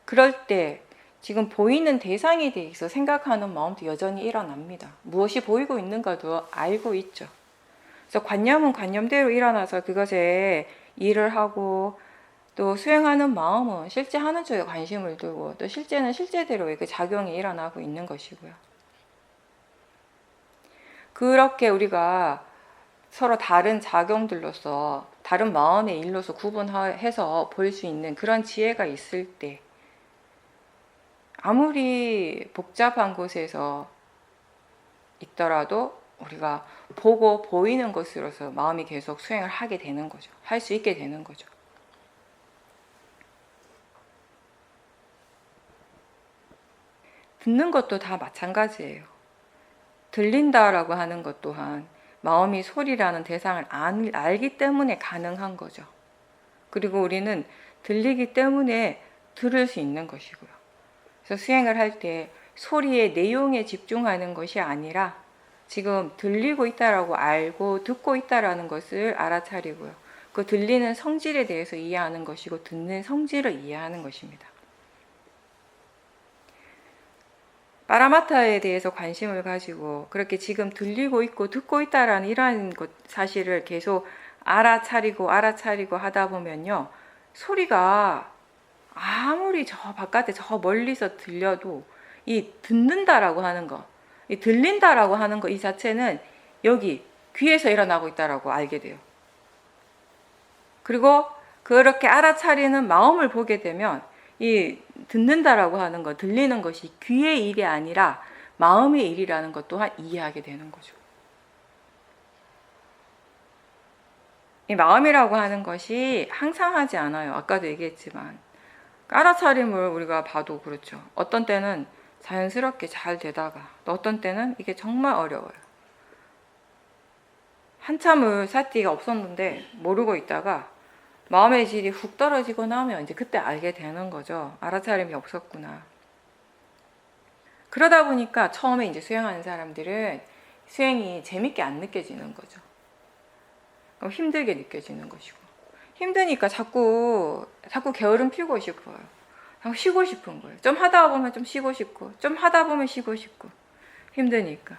그럴 때 지금 보이는 대상에 대해서 생각하는 마음도 여전히 일어납니다. 무엇이 보이고 있는가도 알고 있죠. 그래서 관념은 관념대로 일어나서 그것에 일을 하고 또 수행하는 마음은 실제 하는 쪽에 관심을 두고 또 실제는 실제대로의 그 작용이 일어나고 있는 것이고요. 그렇게 우리가 서로 다른 작용들로서 다른 마음의 일로서 구분해서 볼 수 있는 그런 지혜가 있을 때 아무리 복잡한 곳에서 있더라도 우리가 보고 보이는 것으로서 마음이 계속 수행을 하게 되는 거죠. 할 수 있게 되는 거죠. 듣는 것도 다 마찬가지예요. 들린다라고 하는 것 또한 마음이 소리라는 대상을 알기 때문에 가능한 거죠. 그리고 우리는 들리기 때문에 들을 수 있는 것이고요. 그래서 수행을 할 때 소리의 내용에 집중하는 것이 아니라 지금 들리고 있다라고 알고 듣고 있다라는 것을 알아차리고요. 그 들리는 성질에 대해서 이해하는 것이고 듣는 성질을 이해하는 것입니다. 파라마타에 대해서 관심을 가지고 그렇게 지금 들리고 있고 듣고 있다라는 이러한 사실을 계속 알아차리고 하다 보면요. 소리가 아무리 저 바깥에 저 멀리서 들려도 이 듣는다라고 하는 거, 이 들린다라고 하는 거 이 자체는 여기 귀에서 일어나고 있다라고 알게 돼요. 그리고 그렇게 알아차리는 마음을 보게 되면 이 듣는다라고 하는 거, 들리는 것이 귀의 일이 아니라 마음의 일이라는 것 또한 이해하게 되는 거죠. 이 마음이라고 하는 것이 항상 하지 않아요. 아까도 얘기했지만 알아차림을 우리가 봐도 그렇죠. 어떤 때는 자연스럽게 잘 되다가 또 어떤 때는 이게 정말 어려워요. 한참을 사띠가 없었는데 모르고 있다가 마음의 질이 훅 떨어지고 나면 이제 그때 알게 되는 거죠. 알아차림이 없었구나. 그러다 보니까 처음에 이제 수행하는 사람들은 수행이 재밌게 안 느껴지는 거죠. 그럼 힘들게 느껴지는 것이고. 힘드니까 자꾸 게으름 피우고 싶어요. 자꾸 쉬고 싶은 거예요. 좀 하다 보면 좀 쉬고 싶고, 좀 하다 보면 쉬고 싶고. 힘드니까.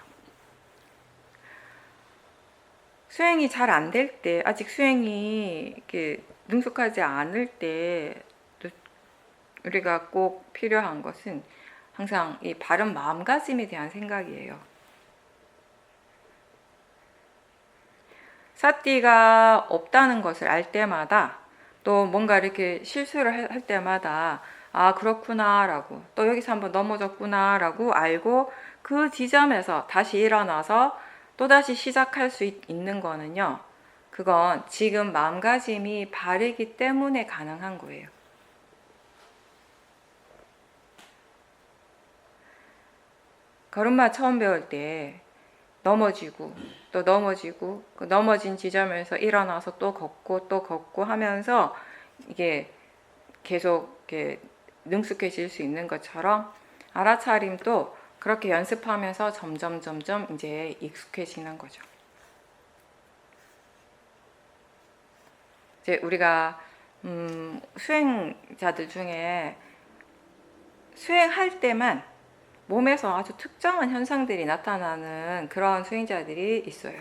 수행이 잘 안 될 때, 아직 수행이 이렇게 능숙하지 않을 때 우리가 꼭 필요한 것은 항상 이 바른 마음가짐에 대한 생각이에요. 사띠가 없다는 것을 알 때마다 또 뭔가 이렇게 실수를 할 때마다 아 그렇구나 라고 또 여기서 한번 넘어졌구나 라고 알고 그 지점에서 다시 일어나서 또다시 시작할 수 있는 거는요. 그건 지금 마음가짐이 바르기 때문에 가능한 거예요. 걸음마 처음 배울 때 넘어지고 또 넘어지고 그 넘어진 지점에서 일어나서 또 걷고 하면서 이게 계속 이렇게 능숙해질 수 있는 것처럼 알아차림도 그렇게 연습하면서 점점 이제 익숙해지는 거죠. 이제 우리가 수행자들 중에 수행할 때만 몸에서 아주 특정한 현상들이 나타나는 그런 수행자들이 있어요.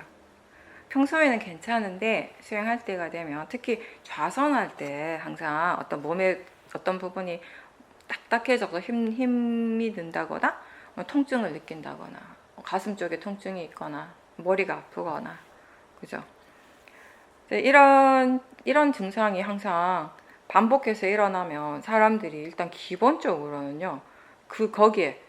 평소에는 괜찮은데 수행할 때가 되면 특히 좌선할 때 항상 어떤 몸의 어떤 부분이 딱딱해져서 힘이 든다거나 통증을 느낀다거나 가슴 쪽에 통증이 있거나 머리가 아프거나 그죠? 이런 증상이 항상 반복해서 일어나면 사람들이 일단 기본적으로는요 거기에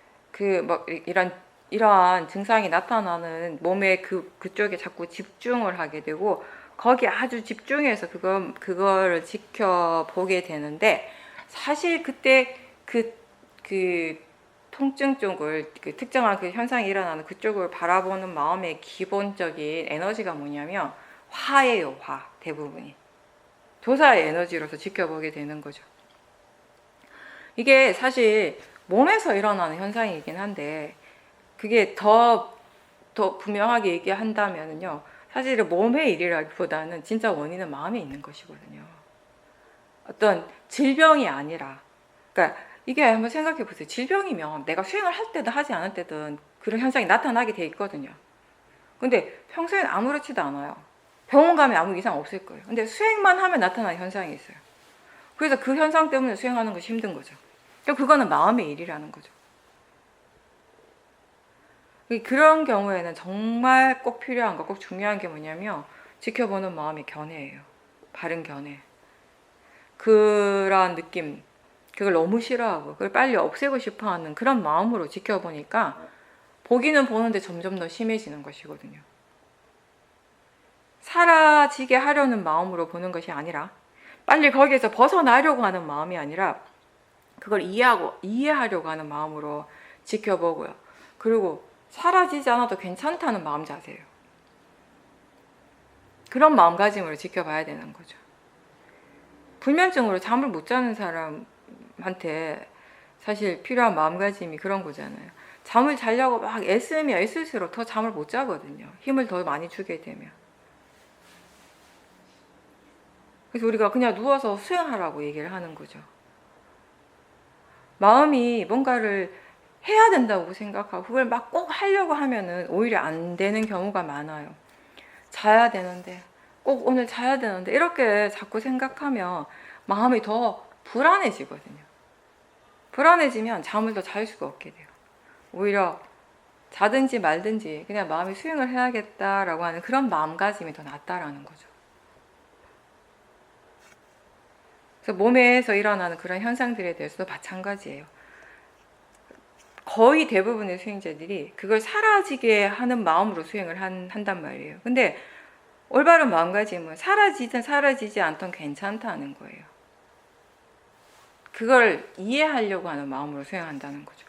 이러한 증상이 나타나는 몸의 그쪽에 자꾸 집중을 하게 되고 거기에 아주 집중해서 그거를 지켜보게 되는데 사실 그때 그 통증 쪽을 특정한 그 현상이 일어나는 그쪽을 바라보는 마음의 기본적인 에너지가 뭐냐면 화예요. 화 대부분이 조사의 에너지로서 지켜보게 되는 거죠. 이게 사실 몸에서 일어나는 현상이긴 한데 그게 더 분명하게 얘기한다면요 사실은 몸의 일이라기보다는 진짜 원인은 마음에 있는 것이거든요. 어떤 질병이 아니라 그러니까 이게 한번 생각해 보세요. 질병이면 내가 수행을 할 때든 하지 않을 때든 그런 현상이 나타나게 돼 있거든요. 근데 평소엔 아무렇지도 않아요. 병원 가면 아무 이상 없을 거예요. 근데 수행만 하면 나타나는 현상이 있어요. 그래서 그 현상 때문에 수행하는 것이 힘든 거죠. 그거는 마음의 일이라는 거죠. 그런 경우에는 정말 꼭 필요한 거, 꼭 중요한 게 뭐냐면 지켜보는 마음의 견해예요. 바른 견해. 그런 느낌, 그걸 너무 싫어하고 그걸 빨리 없애고 싶어하는 그런 마음으로 지켜보니까 보기는 보는데 점점 더 심해지는 것이거든요. 사라지게 하려는 마음으로 보는 것이 아니라 빨리 거기에서 벗어나려고 하는 마음이 아니라 그걸 이해하려고 하는 마음으로 지켜보고요. 그리고 사라지지 않아도 괜찮다는 마음 자세예요. 그런 마음가짐으로 지켜봐야 되는 거죠. 불면증으로 잠을 못 자는 사람한테 사실 필요한 마음가짐이 그런 거잖아요. 잠을 자려고 막 애쓰면 애쓸수록 더 잠을 못 자거든요. 힘을 더 많이 주게 되면. 그래서 우리가 그냥 누워서 수행하라고 얘기를 하는 거죠. 마음이 뭔가를 해야 된다고 생각하고 그걸 막 꼭 하려고 하면은 오히려 안 되는 경우가 많아요. 자야 되는데 꼭 오늘 자야 되는데 이렇게 자꾸 생각하면 마음이 더 불안해지거든요. 불안해지면 잠을 더 잘 수가 없게 돼요. 오히려 자든지 말든지 그냥 마음이 수행을 해야겠다라고 하는 그런 마음가짐이 더 낫다라는 거죠. 그래서 몸에서 일어나는 그런 현상들에 대해서도 마찬가지예요. 거의 대부분의 수행자들이 그걸 사라지게 하는 마음으로 수행을 한단 말이에요. 근데 올바른 마음가짐은 사라지든 사라지지 않든 괜찮다는 거예요. 그걸 이해하려고 하는 마음으로 수행한다는 거죠.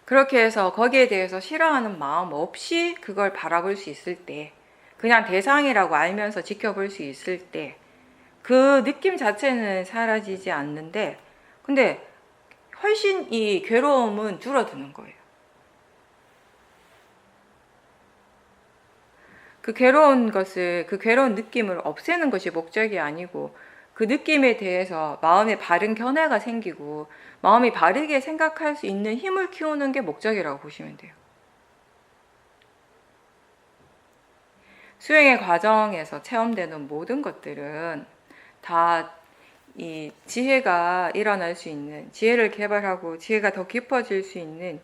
그렇게 해서 거기에 대해서 싫어하는 마음 없이 그걸 바라볼 수 있을 때, 그냥 대상이라고 알면서 지켜볼 수 있을 때, 그 느낌 자체는 사라지지 않는데, 근데 훨씬 이 괴로움은 줄어드는 거예요. 그 괴로운 느낌을 없애는 것이 목적이 아니고, 그 느낌에 대해서 마음에 바른 견해가 생기고, 마음이 바르게 생각할 수 있는 힘을 키우는 게 목적이라고 보시면 돼요. 수행의 과정에서 체험되는 모든 것들은 다 이 지혜가 일어날 수 있는, 지혜를 개발하고 지혜가 더 깊어질 수 있는,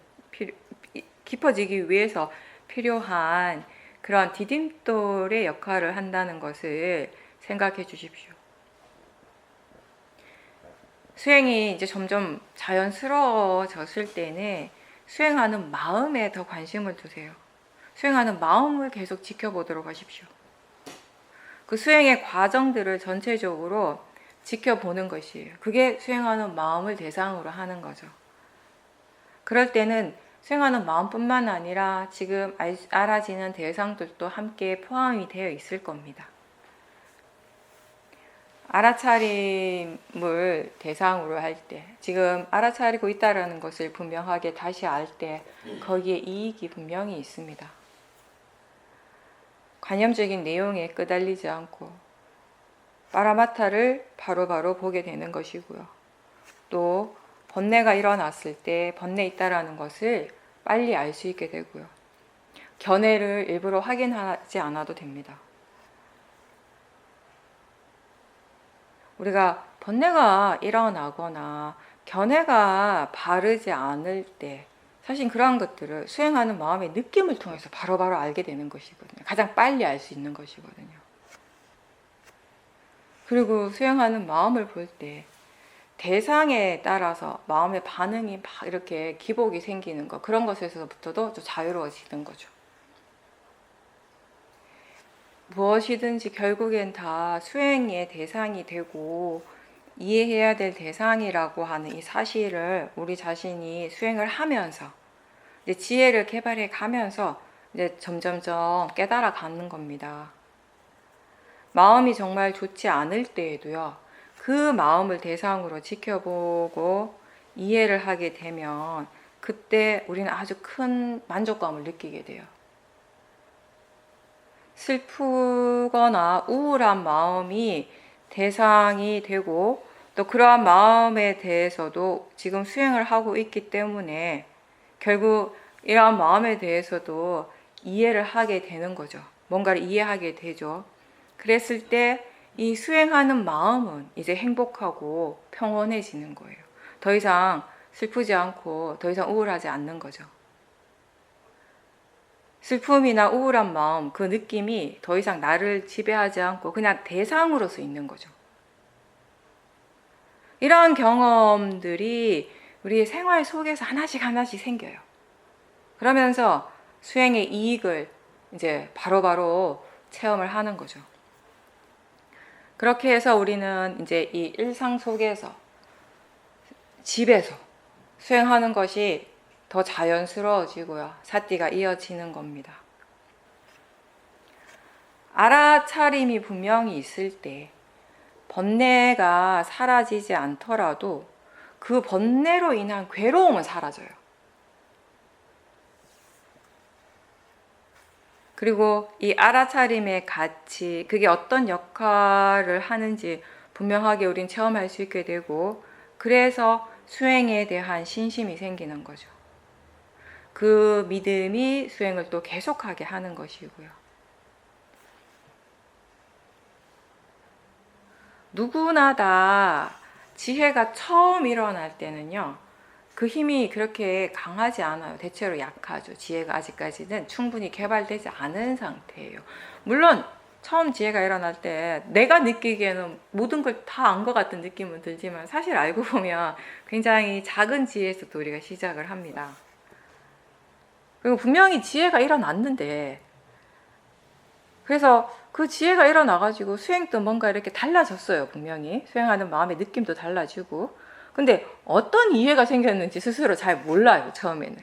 깊어지기 위해서 필요한 그런 디딤돌의 역할을 한다는 것을 생각해 주십시오. 수행이 이제 점점 자연스러워졌을 때는 수행하는 마음에 더 관심을 두세요. 수행하는 마음을 계속 지켜보도록 하십시오. 그 수행의 과정들을 전체적으로 지켜보는 것이에요. 그게 수행하는 마음을 대상으로 하는 거죠. 그럴 때는 수행하는 마음뿐만 아니라 지금 알아지는 대상들도 함께 포함이 되어 있을 겁니다. 알아차림을 대상으로 할 때, 지금 알아차리고 있다는 것을 분명하게 다시 알 때 거기에 이익이 분명히 있습니다. 관념적인 내용에 끄달리지 않고 파라마타를 바로바로 보게 되는 것이고요. 또 번뇌가 일어났을 때 번뇌 있다라는 것을 빨리 알 수 있게 되고요. 견해를 일부러 확인하지 않아도 됩니다. 우리가 번뇌가 일어나거나 견해가 바르지 않을 때 사실 그러한 것들을 수행하는 마음의 느낌을 통해서 바로바로 알게 되는 것이거든요. 가장 빨리 알 수 있는 것이거든요. 그리고 수행하는 마음을 볼 때 대상에 따라서 마음의 반응이 막 이렇게 기복이 생기는 것, 그런 것에서부터도 좀 자유로워지는 거죠. 무엇이든지 결국엔 다 수행의 대상이 되고 이해해야 될 대상이라고 하는 이 사실을 우리 자신이 수행을 하면서 이제 지혜를 개발해 가면서 이제 점점점 깨달아 가는 겁니다. 마음이 정말 좋지 않을 때에도요, 그 마음을 대상으로 지켜보고 이해를 하게 되면 그때 우리는 아주 큰 만족감을 느끼게 돼요. 슬프거나 우울한 마음이 대상이 되고 또 그러한 마음에 대해서도 지금 수행을 하고 있기 때문에 결국 이러한 마음에 대해서도 이해를 하게 되는 거죠. 뭔가를 이해하게 되죠. 그랬을 때 이 수행하는 마음은 이제 행복하고 평온해지는 거예요. 더 이상 슬프지 않고 더 이상 우울하지 않는 거죠. 슬픔이나 우울한 마음, 그 느낌이 더 이상 나를 지배하지 않고 그냥 대상으로서 있는 거죠. 이러한 경험들이 우리의 생활 속에서 하나씩 하나씩 생겨요. 그러면서 수행의 이익을 이제 바로바로 체험을 하는 거죠. 그렇게 해서 우리는 이제 이 일상 속에서 집에서 수행하는 것이 더 자연스러워지고요. 사띠가 이어지는 겁니다. 알아차림이 분명히 있을 때 번뇌가 사라지지 않더라도 그 번뇌로 인한 괴로움은 사라져요. 그리고 이 알아차림의 가치, 그게 어떤 역할을 하는지 분명하게 우린 체험할 수 있게 되고, 그래서 수행에 대한 신심이 생기는 거죠. 그 믿음이 수행을 또 계속하게 하는 것이고요. 누구나 다 지혜가 처음 일어날 때는요, 그 힘이 그렇게 강하지 않아요. 대체로 약하죠. 지혜가 아직까지는 충분히 개발되지 않은 상태예요. 물론 처음 지혜가 일어날 때 내가 느끼기에는 모든 걸 다 안 것 같은 느낌은 들지만 사실 알고 보면 굉장히 작은 지혜에서도 우리가 시작을 합니다. 그리고 분명히 지혜가 일어났는데, 그래서 그 지혜가 일어나가지고 수행도 뭔가 이렇게 달라졌어요. 분명히 수행하는 마음의 느낌도 달라지고. 근데 어떤 이해가 생겼는지 스스로 잘 몰라요. 처음에는.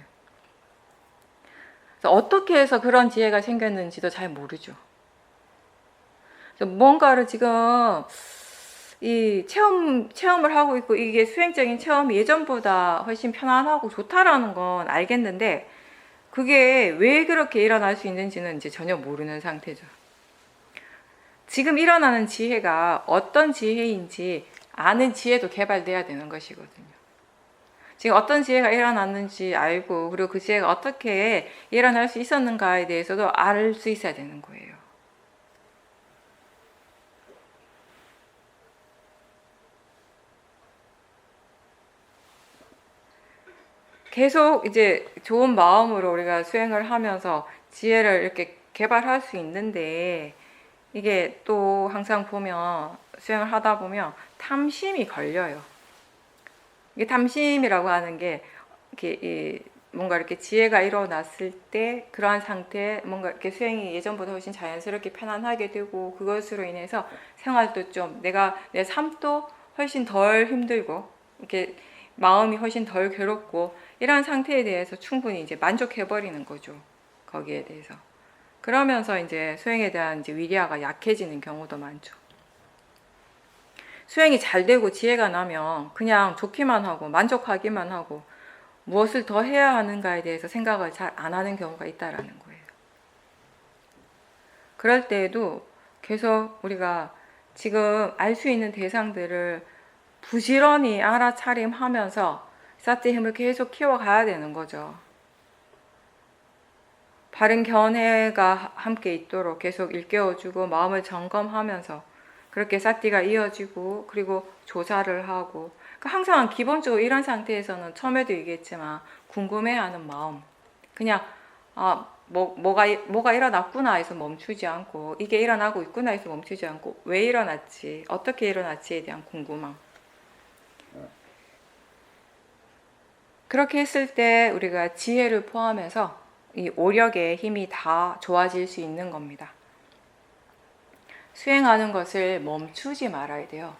그래서 어떻게 해서 그런 지혜가 생겼는지도 잘 모르죠. 뭔가를 지금 이 체험을 하고 있고, 이게 수행적인 체험이 예전보다 훨씬 편안하고 좋다라는 건 알겠는데, 그게 왜 그렇게 일어날 수 있는지는 이제 전혀 모르는 상태죠. 지금 일어나는 지혜가 어떤 지혜인지 아는 지혜도 개발돼야 되는 것이거든요. 지금 어떤 지혜가 일어났는지 알고, 그리고 그 지혜가 어떻게 일어날 수 있었는가에 대해서도 알 수 있어야 되는 거예요. 계속 이제 좋은 마음으로 우리가 수행을 하면서 지혜를 이렇게 개발할 수 있는데, 이게 또 항상 보면 수행을 하다 보면 탐심이 걸려요. 이게 탐심이라고 하는 게 이렇게 뭔가 이렇게 지혜가 일어났을 때 그러한 상태에 뭔가 이렇게 수행이 예전보다 훨씬 자연스럽게 편안하게 되고, 그것으로 인해서 생활도 좀 내 삶도 훨씬 덜 힘들고 이렇게 마음이 훨씬 덜 괴롭고, 이러한 상태에 대해서 충분히 이제 만족해버리는 거죠. 거기에 대해서. 그러면서 이제 수행에 대한 이제 위리화가 약해지는 경우도 많죠. 수행이 잘 되고 지혜가 나면 그냥 좋기만 하고 만족하기만 하고 무엇을 더 해야 하는가에 대해서 생각을 잘 안 하는 경우가 있다라는 거예요. 그럴 때에도 계속 우리가 지금 알 수 있는 대상들을 부지런히 알아차림하면서 사티 힘을 계속 키워가야 되는 거죠. 바른 견해가 함께 있도록 계속 일깨워주고 마음을 점검하면서 그렇게 사띠가 이어지고 그리고 조사를 하고 그러니까 항상 기본적으로 이런 상태에서는 처음에도 얘기했지만 궁금해하는 마음 그냥 뭐가 일어났구나 해서 멈추지 않고 이게 일어나고 있구나 해서 멈추지 않고 왜 일어났지 어떻게 일어났지에 대한 궁금함 그렇게 했을 때 우리가 지혜를 포함해서 이 오력의 힘이 다 좋아질 수 있는 겁니다. 수행하는 것을 멈추지 말아야 돼요.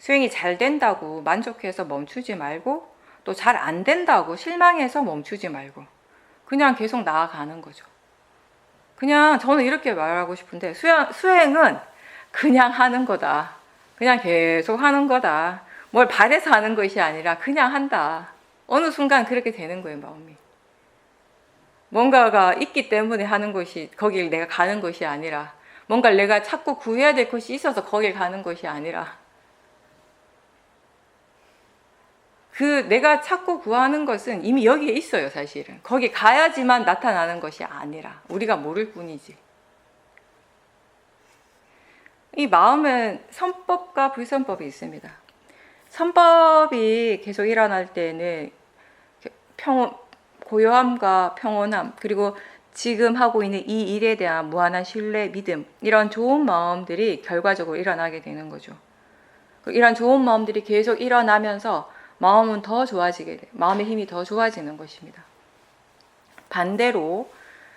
수행이 잘 된다고 만족해서 멈추지 말고 또 잘 안 된다고 실망해서 멈추지 말고 그냥 계속 나아가는 거죠. 그냥 저는 이렇게 말하고 싶은데 수행은 그냥 하는 거다. 그냥 계속 하는 거다. 뭘 바래서 하는 것이 아니라 그냥 한다. 어느 순간 그렇게 되는 거예요, 마음이. 뭔가가 있기 때문에 하는 것이 거길 내가 가는 것이 아니라 뭔가 내가 찾고 구해야 될 것이 있어서 거길 가는 것이 아니라 그 내가 찾고 구하는 것은 이미 여기에 있어요, 사실은. 거기 가야지만 나타나는 것이 아니라 우리가 모를 뿐이지. 이 마음은 선법과 불선법이 있습니다. 선법이 계속 일어날 때는 고요함과 평온함 그리고 지금 하고 있는 이 일에 대한 무한한 신뢰, 믿음 이런 좋은 마음들이 결과적으로 일어나게 되는 거죠. 이런 좋은 마음들이 계속 일어나면서 마음은 더 좋아지게 돼요. 마음의 힘이 더 좋아지는 것입니다. 반대로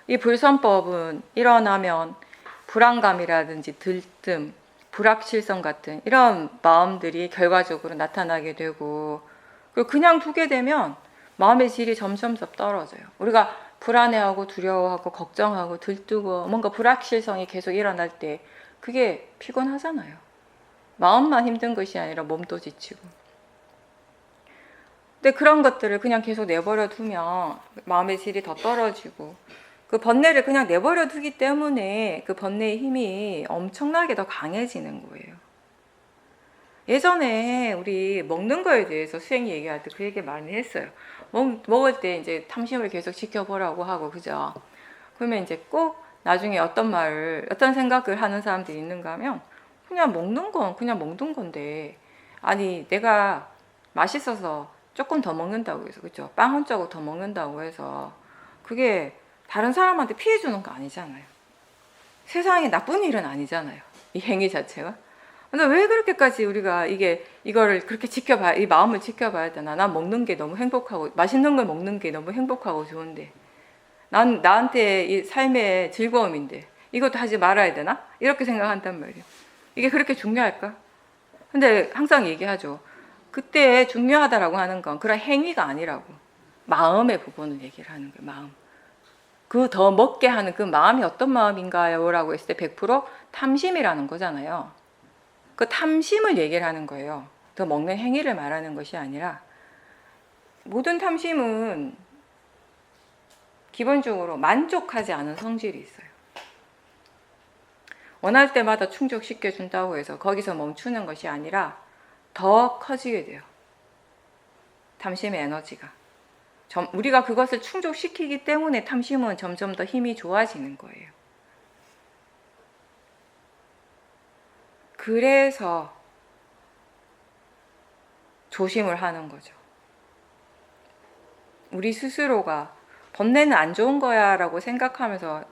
이 불선법은 일어나면 불안감이라든지 들뜸, 불확실성 같은 이런 마음들이 결과적으로 나타나게 되고 그리고 그냥 두게 되면 마음의 질이 점점 더 떨어져요. 우리가 불안해하고 두려워하고 걱정하고 들뜨고 뭔가 불확실성이 계속 일어날 때 그게 피곤하잖아요. 마음만 힘든 것이 아니라 몸도 지치고. 근데 그런 것들을 그냥 계속 내버려 두면 마음의 질이 더 떨어지고 그 번뇌를 그냥 내버려 두기 때문에 그 번뇌의 힘이 엄청나게 더 강해지는 거예요. 예전에 우리 먹는 거에 대해서 수행 얘기할 때 그 얘기 많이 했어요. 먹을 때 이제 탐심을 계속 지켜보라고 하고, 그죠? 그러면 이제 꼭 나중에 어떤 생각을 하는 사람들이 있는가 하면, 그냥 먹는 건 그냥 먹는 건데, 아니, 내가 맛있어서 조금 더 먹는다고 해서, 그죠? 빵 한 조각 더 먹는다고 해서, 그게 다른 사람한테 피해 주는 거 아니잖아요. 세상에 나쁜 일은 아니잖아요. 이 행위 자체가. 근데 왜 그렇게까지 우리가 이거를 그렇게 이 마음을 지켜봐야 되나? 난 먹는 게 너무 행복하고, 맛있는 걸 먹는 게 너무 행복하고 좋은데, 나한테 이 삶의 즐거움인데, 이것도 하지 말아야 되나? 이렇게 생각한단 말이에요. 이게 그렇게 중요할까? 근데 항상 얘기하죠. 그때 중요하다라고 하는 건 그런 행위가 아니라고. 마음의 부분을 얘기를 하는 거예요, 마음. 그 더 먹게 하는 그 마음이 어떤 마음인가요? 라고 했을 때 100% 탐심이라는 거잖아요. 그 탐심을 얘기를 하는 거예요. 더 먹는 행위를 말하는 것이 아니라 모든 탐심은 기본적으로 만족하지 않은 성질이 있어요. 원할 때마다 충족시켜 준다고 해서 거기서 멈추는 것이 아니라 더 커지게 돼요. 탐심의 에너지가. 우리가 그것을 충족시키기 때문에 탐심은 점점 더 힘이 좋아지는 거예요. 그래서 조심을 하는 거죠. 우리 스스로가 번뇌는 안 좋은 거야 라고 생각하면서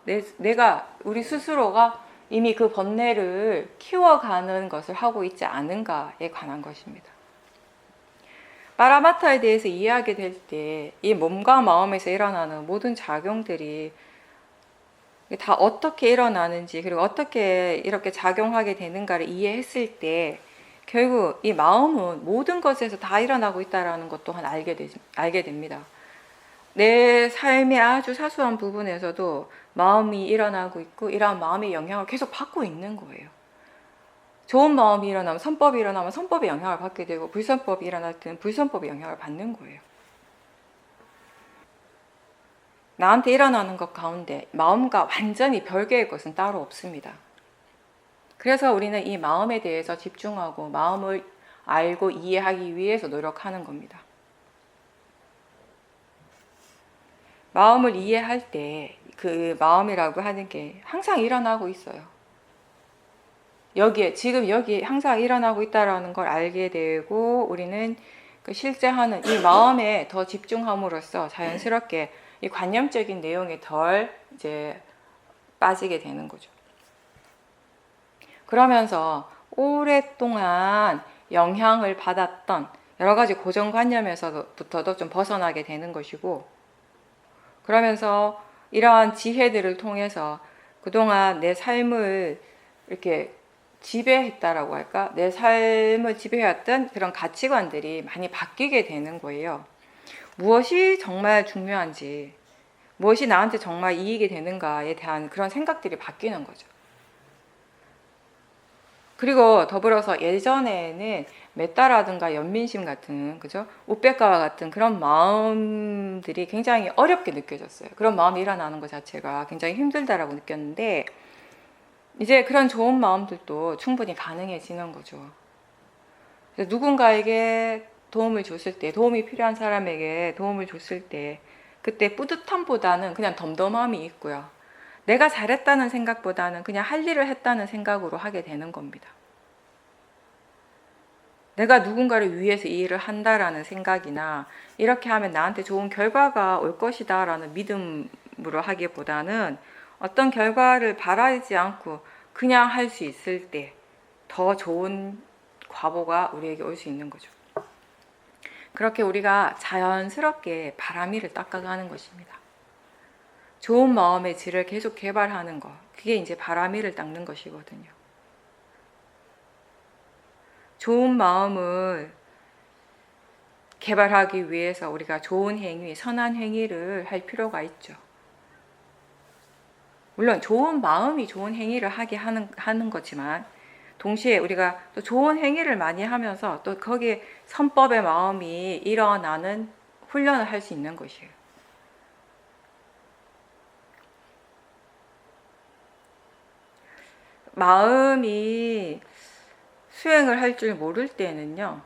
우리 스스로가 이미 그 번뇌를 키워가는 것을 하고 있지 않은가에 관한 것입니다. 파라마타에 대해서 이해하게 될 때 이 몸과 마음에서 일어나는 모든 작용들이 다 어떻게 일어나는지 그리고 어떻게 이렇게 작용하게 되는가를 이해했을 때 결국 이 마음은 모든 것에서 다 일어나고 있다는 것 또한 알게 됩니다. 내 삶의 아주 사소한 부분에서도 마음이 일어나고 있고 이러한 마음의 영향을 계속 받고 있는 거예요. 좋은 마음이 일어나면 선법이 일어나면 선법의 영향을 받게 되고 불선법이 일어날 때는 불선법의 영향을 받는 거예요. 나한테 일어나는 것 가운데 마음과 완전히 별개의 것은 따로 없습니다. 그래서 우리는 이 마음에 대해서 집중하고 마음을 알고 이해하기 위해서 노력하는 겁니다. 마음을 이해할 때 그 마음이라고 하는 게 항상 일어나고 있어요. 여기에 지금 여기 항상 일어나고 있다라는 걸 알게 되고 우리는 그 실제 하는 이 마음에 더 집중함으로써 자연스럽게 이 관념적인 내용에 덜 이제 빠지게 되는 거죠. 그러면서 오랫동안 영향을 받았던 여러 가지 고정관념에서부터도 좀 벗어나게 되는 것이고, 그러면서 이러한 지혜들을 통해서 그동안 내 삶을 이렇게 지배했다라고 할까? 내 삶을 지배해왔던 그런 가치관들이 많이 바뀌게 되는 거예요. 무엇이 정말 중요한지, 무엇이 나한테 정말 이익이 되는가에 대한 그런 생각들이 바뀌는 거죠. 그리고 더불어서 예전에는 메따라든가 연민심 같은, 그죠? 우빼가와 같은 그런 마음들이 굉장히 어렵게 느껴졌어요. 그런 마음이 일어나는 것 자체가 굉장히 힘들다라고 느꼈는데, 이제 그런 좋은 마음들도 충분히 가능해지는 거죠. 그래서 누군가에게 도움을 줬을 때, 도움이 필요한 사람에게 도움을 줬을 때, 그때 뿌듯함보다는 그냥 덤덤함이 있고요. 내가 잘했다는 생각보다는 그냥 할 일을 했다는 생각으로 하게 되는 겁니다. 내가 누군가를 위해서 이 일을 한다라는 생각이나 이렇게 하면 나한테 좋은 결과가 올 것이다 라는 믿음으로 하기보다는 어떤 결과를 바라지 않고 그냥 할 수 있을 때 더 좋은 과보가 우리에게 올 수 있는 거죠. 그렇게 우리가 자연스럽게 바람이를 닦아가는 것입니다. 좋은 마음의 질을 계속 개발하는 것, 그게 이제 바람이를 닦는 것이거든요. 좋은 마음을 개발하기 위해서 우리가 좋은 행위, 선한 행위를 할 필요가 있죠. 물론 좋은 마음이 좋은 행위를 하게 하는 거지만 동시에 우리가 또 좋은 행위를 많이 하면서 또 거기에 선법의 마음이 일어나는 훈련을 할 수 있는 것이에요. 마음이 수행을 할 줄 모를 때는요,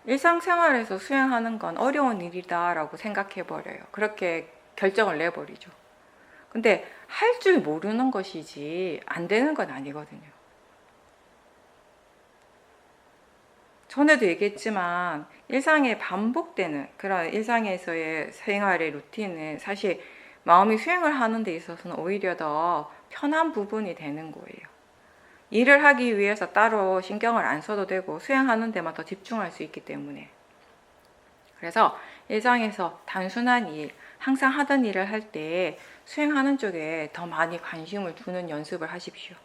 일상생활에서 수행하는 건 어려운 일이다라고 생각해버려요. 그렇게 결정을 내버리죠. 근데 할 줄 모르는 것이지 안 되는 건 아니거든요. 전에도 얘기했지만 일상에 반복되는 그런 일상에서의 생활의 루틴은 사실 마음이 수행을 하는 데 있어서는 오히려 더 편한 부분이 되는 거예요. 일을 하기 위해서 따로 신경을 안 써도 되고 수행하는 데만 더 집중할 수 있기 때문에. 그래서 일상에서 단순한 일, 항상 하던 일을 할 때 수행하는 쪽에 더 많이 관심을 두는 연습을 하십시오.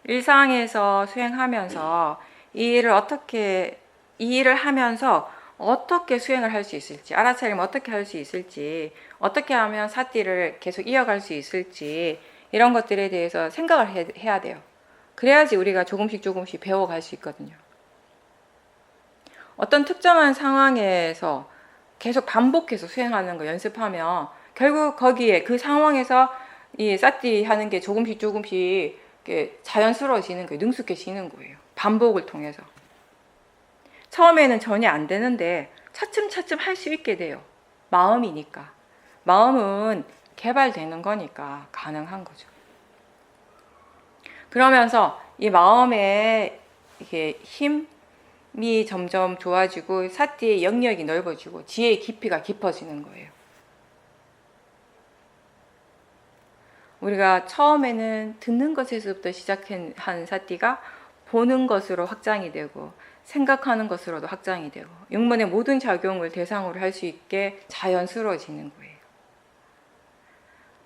일상에서 수행하면서 이 일을 하면서 어떻게 수행을 할 수 있을지, 알아차리면 어떻게 할 수 있을지, 어떻게 하면 사띠를 계속 이어갈 수 있을지, 이런 것들에 대해서 생각을 해야 돼요. 그래야지 우리가 조금씩 배워갈 수 있거든요. 어떤 특정한 상황에서 계속 반복해서 수행하는 거 연습하면 결국 거기에 그 상황에서 이 사띠 하는 게 조금씩 자연스러워지는 거예요. 능숙해지는 거예요. 반복을 통해서. 처음에는 전혀 안 되는데 차츰차츰 할 수 있게 돼요. 마음이니까. 마음은 개발되는 거니까 가능한 거죠. 그러면서 이 마음에 이게 힘이 점점 좋아지고 사띠의 영역이 넓어지고 지혜의 깊이가 깊어지는 거예요. 우리가 처음에는 듣는 것에서부터 시작한 사띠가 보는 것으로 확장이 되고 생각하는 것으로도 확장이 되고 육문의 모든 작용을 대상으로 할 수 있게 자연스러워지는 거예요.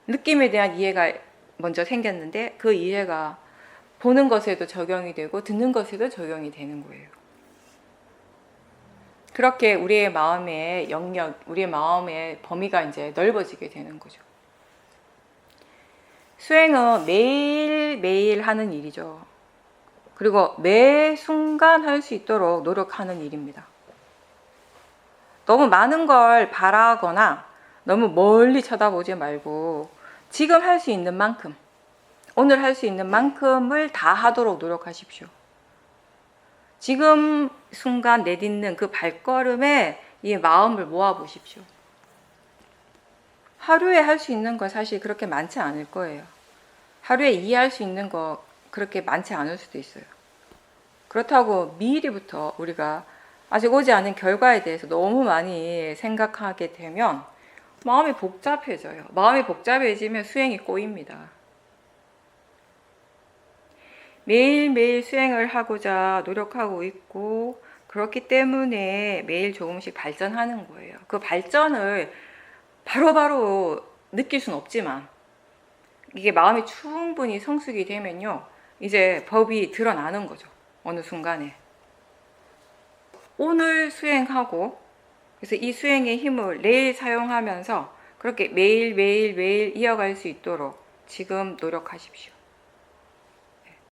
느낌에 대한 이해가 먼저 생겼는데 그 이해가 보는 것에도 적용이 되고 듣는 것에도 적용이 되는 거예요. 그렇게 우리의 마음의 영역, 우리의 마음의 범위가 이제 넓어지게 되는 거죠. 수행은 매일매일 하는 일이죠. 그리고 매 순간 할 수 있도록 노력하는 일입니다. 너무 많은 걸 바라거나 너무 멀리 쳐다보지 말고 지금 할 수 있는 만큼, 오늘 할 수 있는 만큼을 다 하도록 노력하십시오. 지금 순간 내딛는 그 발걸음에 이 마음을 모아보십시오. 하루에 할 수 있는 거 사실 그렇게 많지 않을 거예요. 하루에 이해할 수 있는 거 그렇게 많지 않을 수도 있어요. 그렇다고 미리부터 우리가 아직 오지 않은 결과에 대해서 너무 많이 생각하게 되면 마음이 복잡해져요. 마음이 복잡해지면 수행이 꼬입니다. 매일매일 수행을 하고자 노력하고 있고 그렇기 때문에 매일 조금씩 발전하는 거예요. 그 발전을 바로바로 느낄 수는 없지만 이게 마음이 충분히 성숙이 되면요, 이제 법이 드러나는 거죠. 어느 순간에 오늘 수행하고 그래서 이 수행의 힘을 내일 사용하면서 그렇게 매일 이어갈 수 있도록 지금 노력하십시오.